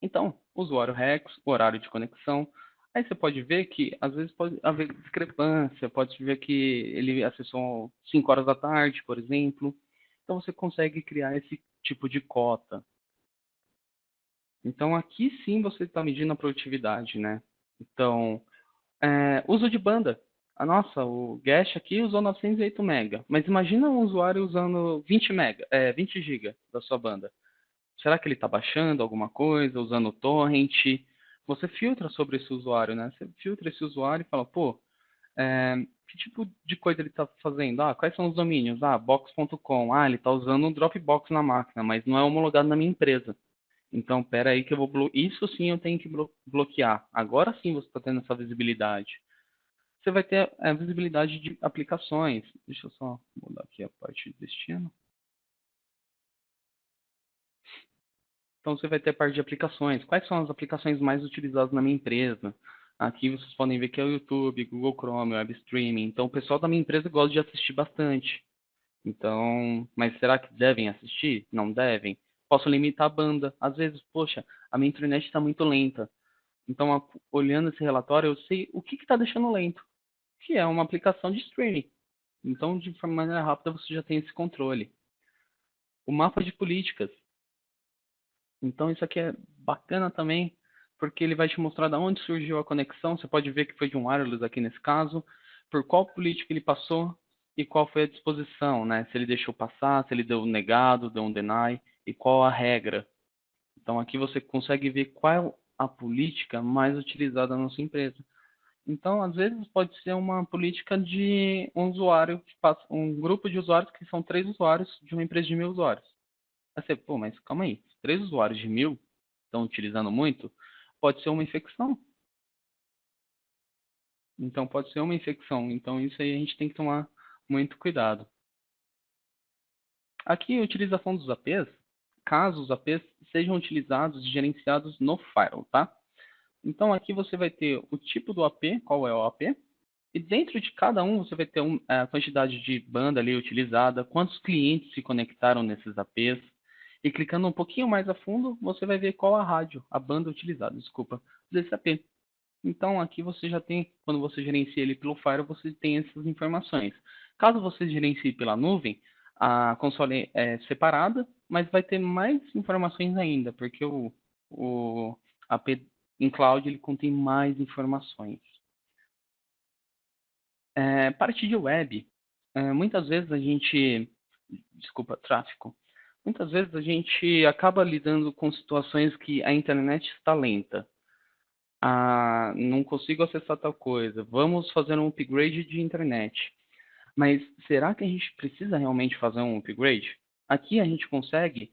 Então, usuário REX, horário de conexão. Aí você pode ver que, às vezes, pode haver discrepância, pode ver que ele acessou 5 horas da tarde, por exemplo. Então, você consegue criar esse tipo de cota. Então, aqui sim você está medindo a produtividade, né? Então, uso de banda. Nossa, o Gash aqui usou 908 MB. Mas imagina um usuário usando 20 MB, 20 GB da sua banda. Será que ele está baixando alguma coisa, usando o torrent? Você filtra sobre esse usuário, né? Você filtra esse usuário e fala, pô, que tipo de coisa ele está fazendo? Quais são os domínios? Box.com. Ele está usando um Dropbox na máquina, mas não é homologado na minha empresa. Então, pera aí que eu vou isso sim eu tenho que bloquear. Agora sim você está tendo essa visibilidade. Você vai ter a visibilidade de aplicações. Deixa eu só mudar aqui a parte de destino. Então, você vai ter a parte de aplicações. Quais são as aplicações mais utilizadas na minha empresa? Aqui vocês podem ver que é o YouTube, Google Chrome, Web Streaming. Então, o pessoal da minha empresa gosta de assistir bastante. Então, mas será que devem assistir? Não devem. Posso limitar a banda. Às vezes, poxa, a minha internet está muito lenta. Então, olhando esse relatório, eu sei o que está deixando lento, que é uma aplicação de streaming. Então, de maneira rápida, você já tem esse controle. O mapa de políticas. Então isso aqui é bacana também, porque ele vai te mostrar de onde surgiu a conexão. Você pode ver que foi de um wireless aqui nesse caso, por qual política ele passou e qual foi a disposição, né? Se ele deixou passar, se ele deu um negado, deu um deny e qual a regra. Então aqui você consegue ver qual é a política mais utilizada na sua empresa. Então, às vezes pode ser uma política de um usuário que passa, um grupo de usuários que são 3 usuários de uma empresa de 1.000 usuários. Aí você, pô, mas calma aí, 3 usuários de 1.000 estão utilizando muito, pode ser uma infecção. Então, pode ser uma infecção. Então, isso aí a gente tem que tomar muito cuidado. Aqui, a utilização dos APs, caso os APs sejam utilizados e gerenciados no firewall, tá? Então, aqui você vai ter o tipo do AP, qual é o AP, e dentro de cada um você vai ter a quantidade de banda ali utilizada, quantos clientes se conectaram nesses APs, e clicando um pouquinho mais a fundo, você vai ver qual a rádio, a banda utilizada, desculpa, desse AP. Então aqui você já tem, quando você gerencia ele pelo Firewall, você tem essas informações. Caso você gerencie pela nuvem, a console é separada, mas vai ter mais informações ainda, porque o AP em cloud ele contém mais informações. Parte de web, muitas vezes a gente, desculpa, tráfego, muitas vezes a gente acaba lidando com situações que a internet está lenta. Não consigo acessar tal coisa, vamos fazer um upgrade de internet. Mas será que a gente precisa realmente fazer um upgrade? Aqui a gente consegue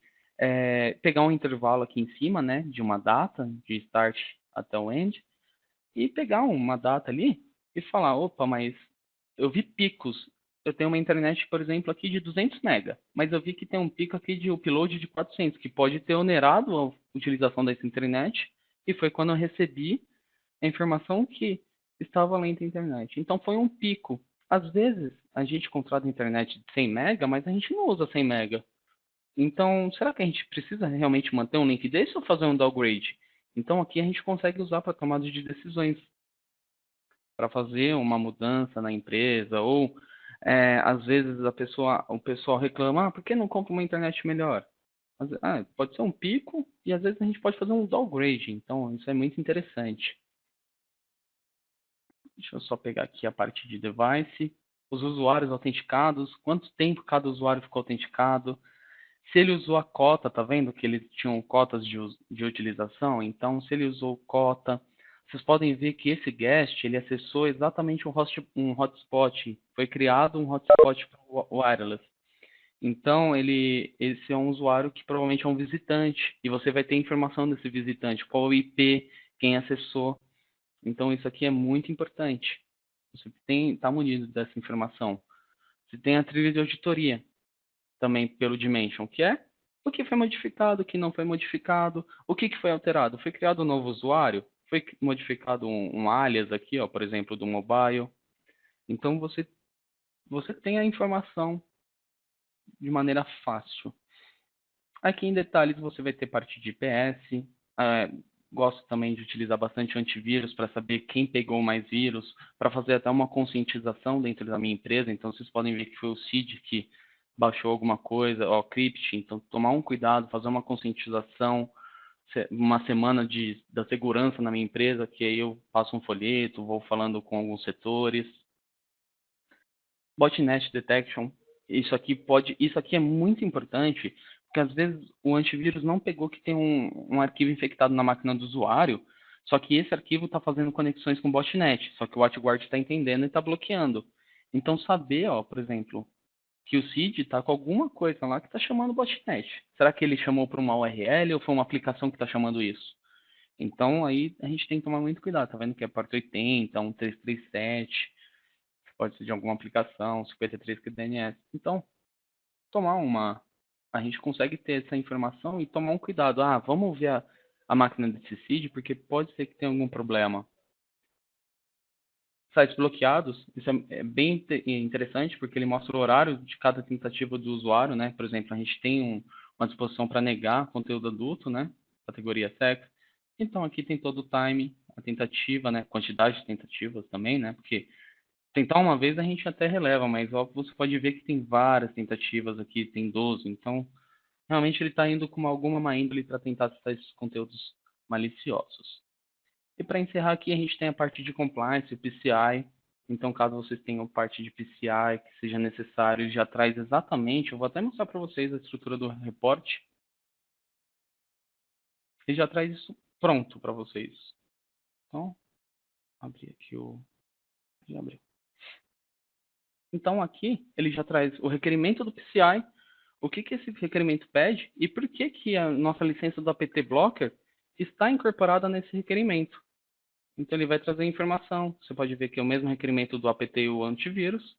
pegar um intervalo aqui em cima, né, de uma data, de start até o end, e pegar uma data ali e falar, opa, mas eu vi picos. Eu tenho uma internet, por exemplo, aqui de 200 mega, mas eu vi que tem um pico aqui de upload de 400, que pode ter onerado a utilização dessa internet, e foi quando eu recebi a informação que estava lenta a internet. Então foi um pico. Às vezes a gente contrata internet de 100 mega, mas a gente não usa 100 mega. Então, será que a gente precisa realmente manter um link desse ou fazer um downgrade? Então aqui a gente consegue usar para tomada de decisões, para fazer uma mudança na empresa, ou às vezes o pessoal reclama, por que não compra uma internet melhor? Pode ser um pico e às vezes a gente pode fazer um downgrade, então isso é muito interessante. Deixa eu só pegar aqui a parte de device. os usuários autenticados, quanto tempo cada usuário ficou autenticado, se ele usou a cota, tá vendo que eles tinham cotas de utilização? Então, se ele usou cota, vocês podem ver que esse guest, ele acessou exatamente um hotspot. Foi criado um hotspot para o wireless. Então, esse é um usuário que provavelmente é um visitante. E você vai ter informação desse visitante, qual o IP, quem acessou. Então, isso aqui é muito importante. Você está munido dessa informação. Você tem a trilha de auditoria também pelo Dimension, que é o que foi modificado, o que não foi modificado, o que foi alterado. Foi criado um novo usuário? Foi modificado um alias aqui, ó, por exemplo, do mobile. Então, você tem a informação de maneira fácil. Aqui em detalhes você vai ter parte de IPS. Gosto também de utilizar bastante antivírus para saber quem pegou mais vírus, para fazer até uma conscientização dentro da minha empresa. Então vocês podem ver que foi o CID que baixou alguma coisa, ó, Crypt. Então tomar um cuidado, fazer uma conscientização, uma semana da segurança na minha empresa, que aí eu passo um folheto, vou falando com alguns setores. Botnet Detection, isso aqui é muito importante, porque às vezes o antivírus não pegou que tem um arquivo infectado na máquina do usuário, só que esse arquivo está fazendo conexões com botnet, só que o WatchGuard está entendendo e está bloqueando. Então saber, ó, por exemplo, que o CID está com alguma coisa lá que está chamando botnet. Será que ele chamou para uma URL ou foi uma aplicação que está chamando isso? Então aí a gente tem que tomar muito cuidado, tá vendo que é parte 80, 1337, pode ser de alguma aplicação, 53 que é DNS. Então, a gente consegue ter essa informação e tomar um cuidado. Ah, vamos ver a máquina desse CID, porque pode ser que tenha algum problema. Sites bloqueados, isso é bem interessante, porque ele mostra o horário de cada tentativa do usuário, né? Por exemplo, a gente tem uma disposição para negar conteúdo adulto, né? Categoria sex. Então, aqui tem todo o time, a tentativa, né? Quantidade de tentativas também, né? Porque tentar uma vez a gente até releva, mas ó, você pode ver que tem várias tentativas aqui, tem 12. Então, realmente ele está indo com alguma má índole para tentar acessar esses conteúdos maliciosos. E para encerrar aqui, a gente tem a parte de compliance, o PCI. Então, caso vocês tenham parte de PCI que seja necessário, ele já traz exatamente, eu vou até mostrar para vocês a estrutura do reporte. Ele já traz isso pronto para vocês. Então, abrir aqui o... Já abriu. Então, aqui, ele já traz o requerimento do PCI, o que esse requerimento pede e por que a nossa licença do apt Blocker está incorporada nesse requerimento. Então, ele vai trazer informação. Você pode ver que é o mesmo requerimento do apt e o antivírus.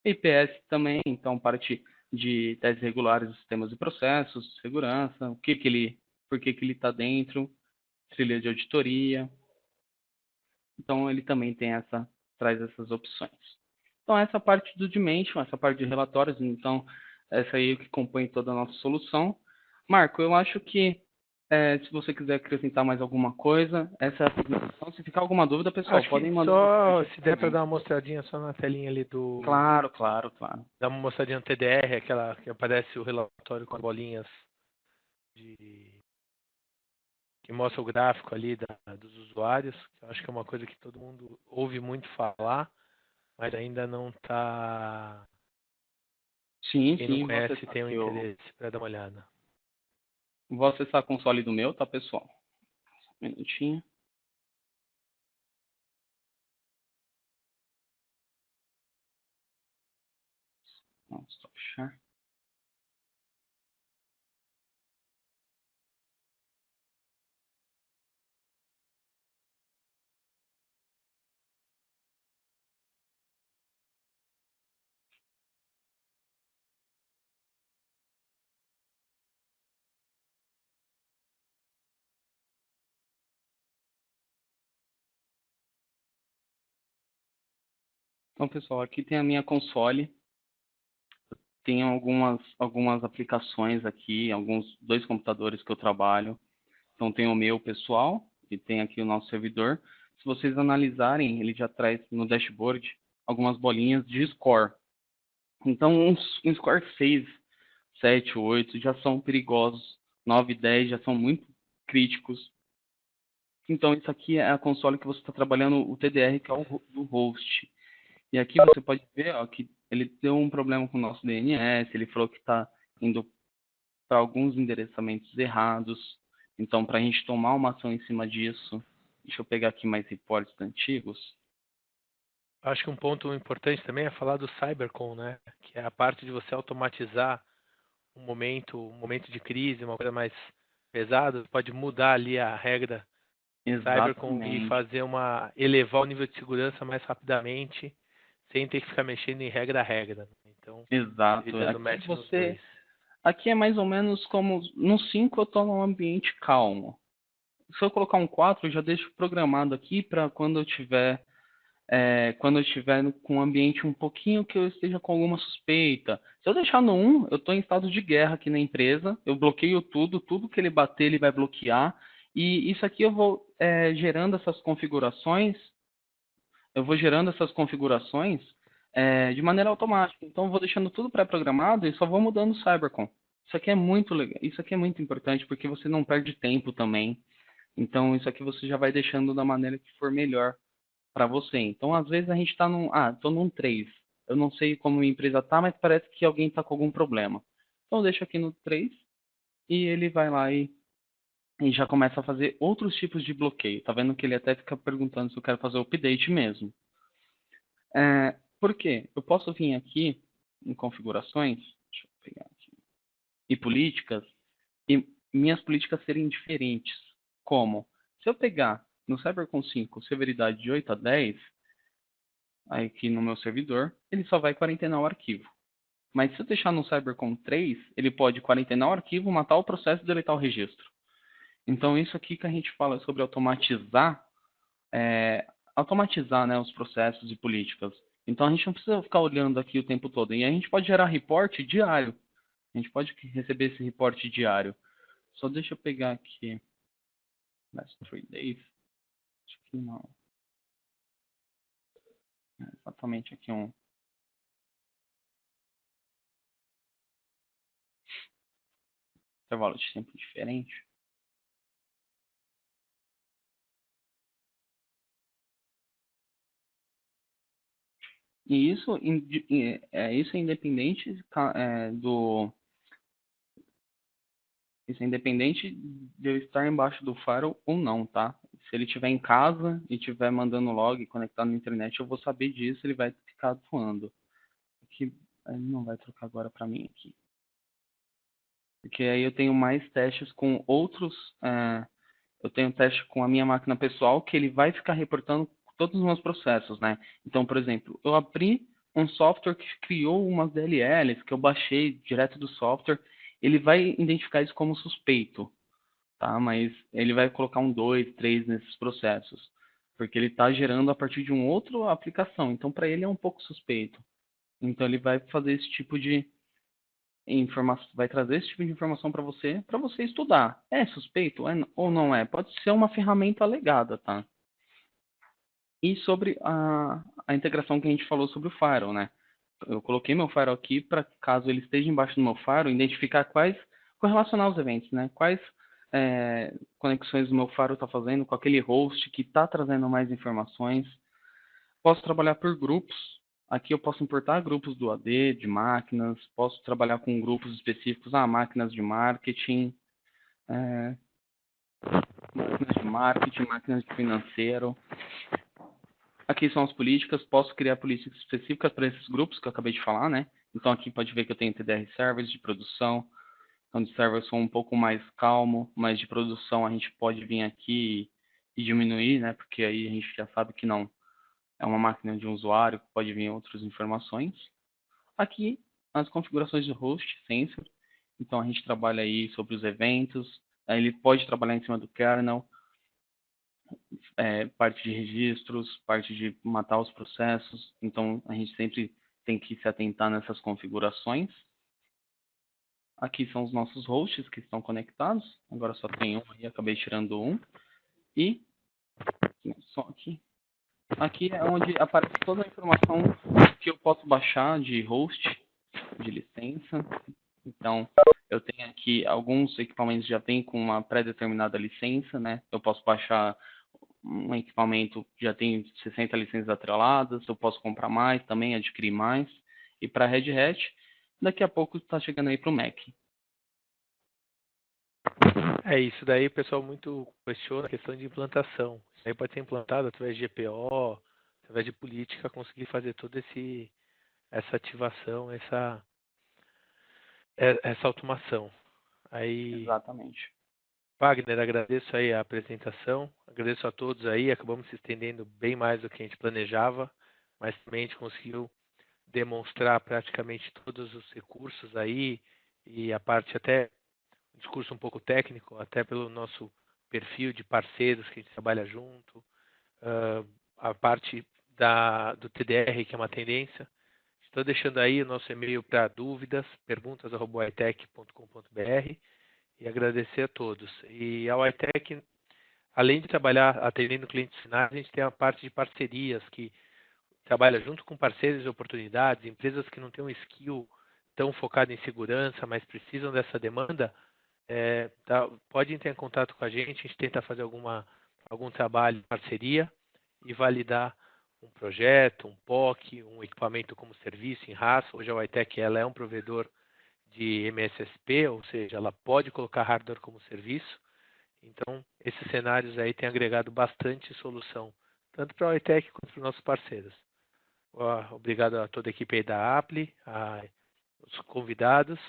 IPS também, então, parte de testes regulares dos sistemas e processos, segurança, por que ele está dentro, trilha de auditoria. Então, ele também traz essas opções. Então, essa parte do Dimension, essa parte de relatórios, então, essa aí é o que compõe toda a nossa solução. Marco, eu acho que se você quiser acrescentar mais alguma coisa, essa é a apresentação. Se ficar alguma dúvida, pessoal, Acho que podem mandar só, mensagem se der para também. dar uma mostradinha só na telinha ali Claro, claro, claro. dar uma mostradinha no TDR, aquela que aparece o relatório com as bolinhas que mostra o gráfico ali dos usuários. Eu acho que é uma coisa que todo mundo ouve muito falar, mas ainda não está. Sim, Quem não sim, conhece tem um interesse para dar uma olhada. vou acessar a console do meu, tá, pessoal? Um minutinho. Vamos só fechar. Então, pessoal, aqui tem a minha console. Tem algumas aplicações aqui, dois computadores que eu trabalho. Então, tem o meu pessoal e tem aqui o nosso servidor. Se vocês analisarem, ele já traz no dashboard algumas bolinhas de score. Então, um score 6, 7, 8 já são perigosos. 9, 10 já são muito críticos. Então, isso aqui é a console que você está trabalhando o TDR, que é o do host. E aqui você pode ver, ó, que ele deu um problema com o nosso DNS, ele falou que está indo para alguns endereçamentos errados. Então, para a gente tomar uma ação em cima disso, deixa eu pegar aqui mais reportes antigos. Acho que um ponto importante também é falar do CyberCon, né? Que é a parte de você automatizar um momento de crise, uma coisa mais pesada, pode mudar ali a regra CyberCon e Exatamente. elevar o nível de segurança mais rapidamente, sem ter que ficar mexendo em regra a regra. Então, Exato. evitando match nos dois. Aqui é mais ou menos como no 5 eu estou num ambiente calmo. Se eu colocar um 4 eu já deixo programado aqui para quando eu estiver com um ambiente um pouquinho que eu esteja com alguma suspeita. Se eu deixar no 1, eu estou em estado de guerra aqui na empresa, eu bloqueio tudo que ele bater ele vai bloquear, e isso aqui eu vou gerando essas configurações, de maneira automática. Então eu vou deixando tudo pré-programado e só vou mudando o Cybercon. Isso aqui é muito legal, isso aqui é muito importante porque você não perde tempo também. Então isso aqui você já vai deixando da maneira que for melhor para você. Então, às vezes a gente está tô num 3. Eu não sei como a empresa tá, mas parece que alguém está com algum problema. Então, eu deixo aqui no 3 e ele vai lá e já começa a fazer outros tipos de bloqueio. Tá vendo que ele até fica perguntando se eu quero fazer o update mesmo. Por quê? Eu posso vir aqui em configurações, deixa eu pegar aqui, e políticas, e minhas políticas serem diferentes. Como? Se eu pegar no CyberCon 5 severidade de 8 a 10, aqui no meu servidor, ele só vai quarentenar o arquivo. Mas se eu deixar no CyberCon 3, ele pode quarentenar o arquivo, matar o processo e deletar o registro. Então, isso aqui que a gente fala sobre automatizar, né, os processos e políticas. Então, a gente não precisa ficar olhando aqui o tempo todo. E a gente pode gerar reporte diário. A gente pode receber esse reporte diário. Só deixa eu pegar aqui. Last 3 days. Acho que não. É exatamente aqui um intervalo de tempo diferente. E isso é independente isso é independente de eu estar embaixo do firewall ou não, tá? Se ele estiver em casa e estiver mandando log conectado na internet, eu vou saber disso, ele vai ficar atuando. Aqui, ele não vai trocar agora para mim aqui. Porque aí eu tenho mais testes com outros. Eu tenho teste com a minha máquina pessoal que ele vai ficar reportando todos os meus processos, né? Então, por exemplo, eu abri um software que criou umas DLLs que eu baixei direto do software, ele vai identificar isso como suspeito, tá? Mas ele vai colocar um 2, 3 nesses processos, porque ele está gerando a partir de uma outra aplicação. Então, para ele é um pouco suspeito. Então, ele vai fazer esse tipo de informação, vai trazer esse tipo de informação para você estudar. É suspeito ou não é? Pode ser uma ferramenta alegada, tá? E sobre a integração que a gente falou sobre o firewall, né? Eu coloquei meu firewall aqui para, caso ele esteja embaixo do meu firewall, identificar correlacionar os eventos, né? Quais conexões o meu firewall está fazendo com aquele host que está trazendo mais informações. Posso trabalhar por grupos. Aqui eu posso importar grupos do AD, de máquinas. Posso trabalhar com grupos específicos, máquinas de marketing, máquinas de financeiro. Aqui são as políticas. Posso criar políticas específicas para esses grupos que eu acabei de falar, né? Então aqui pode ver que eu tenho TDR servers de produção. Então de servers são um pouco mais calmo, mas de produção a gente pode vir aqui e diminuir, né? Porque aí a gente já sabe que não é uma máquina de um usuário, pode vir outras informações. Aqui, as configurações de host, sensor. Então, a gente trabalha aí sobre os eventos. Ele pode trabalhar em cima do kernel, parte de registros, parte de matar os processos. Então, a gente sempre tem que se atentar nessas configurações. Aqui são os nossos hosts que estão conectados. Agora só tem um aí, acabei tirando um. E, só aqui. Aqui é onde aparece toda a informação que eu posso baixar de host, de licença. Então, eu tenho aqui alguns equipamentos já vêm com uma pré-determinada licença, né? Eu posso baixar um equipamento que já tem 60 licenças atreladas, eu posso comprar mais também, adquirir mais. E para Red Hat, daqui a pouco está chegando aí para o Mac. É isso daí, o pessoal muito questiona a questão de implantação. Isso aí pode ser implantado através de GPO, através de política, conseguir fazer toda essa ativação, essa automação. Aí, Exatamente. Wagner, agradeço aí a apresentação, agradeço a todos aí, acabamos se estendendo bem mais do que a gente planejava, mas também a gente conseguiu demonstrar praticamente todos os recursos aí e a parte até um discurso um pouco técnico, até pelo nosso perfil de parceiros que a gente trabalha junto, a parte do TDR, que é uma tendência. Estou deixando aí o nosso e-mail para dúvidas, perguntas@itec.com.br e agradecer a todos. E a iTech, além de trabalhar atendendo clientes finais, a gente tem a parte de parcerias que trabalha junto com parceiros e oportunidades, empresas que não têm um skill tão focado em segurança, mas precisam dessa demanda, pode entrar em contato com a gente tenta fazer algum trabalho de parceria e validar um projeto, um POC, um equipamento como serviço em RAS. Hoje a Ytec ela é um provedor de MSSP, ou seja, ela pode colocar hardware como serviço. Então, esses cenários aí têm agregado bastante solução, tanto para a Ytec quanto para os nossos parceiros. Obrigado a toda a equipe aí da Apple, os convidados.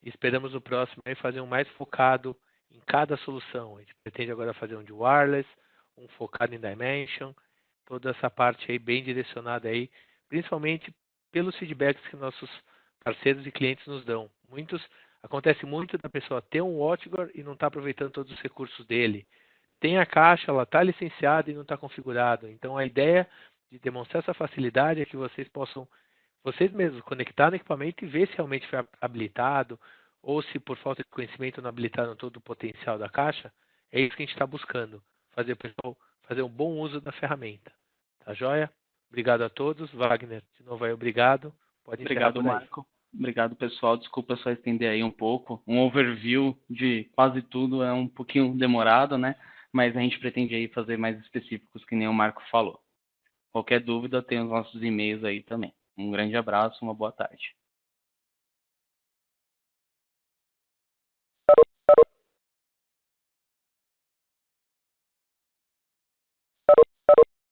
E esperamos no próximo aí fazer um mais focado em cada solução. A gente pretende agora fazer um de wireless, um focado em Dimension, toda essa parte aí bem direcionada aí, principalmente pelos feedbacks que nossos parceiros e clientes nos dão. Acontece muito da pessoa ter um WatchGuard e não está aproveitando todos os recursos dele. Tem a caixa, ela está licenciada e não está configurada. Então a ideia de demonstrar essa facilidade é que vocês possam, vocês mesmos, conectar no equipamento e ver se realmente foi habilitado ou se por falta de conhecimento não habilitaram todo o potencial da caixa. É isso que a gente está buscando, fazer o pessoal fazer um bom uso da ferramenta. Tá joia? Obrigado a todos. Wagner, de novo aí, obrigado. Pode encerrar Obrigado, por aí. Marco. Obrigado, pessoal. Desculpa só estender aí um pouco. Um overview de quase tudo é um pouquinho demorado, né? Mas a gente pretende aí fazer mais específicos, que nem o Marco falou. Qualquer dúvida, tem os nossos e-mails aí também. Um grande abraço, uma boa tarde.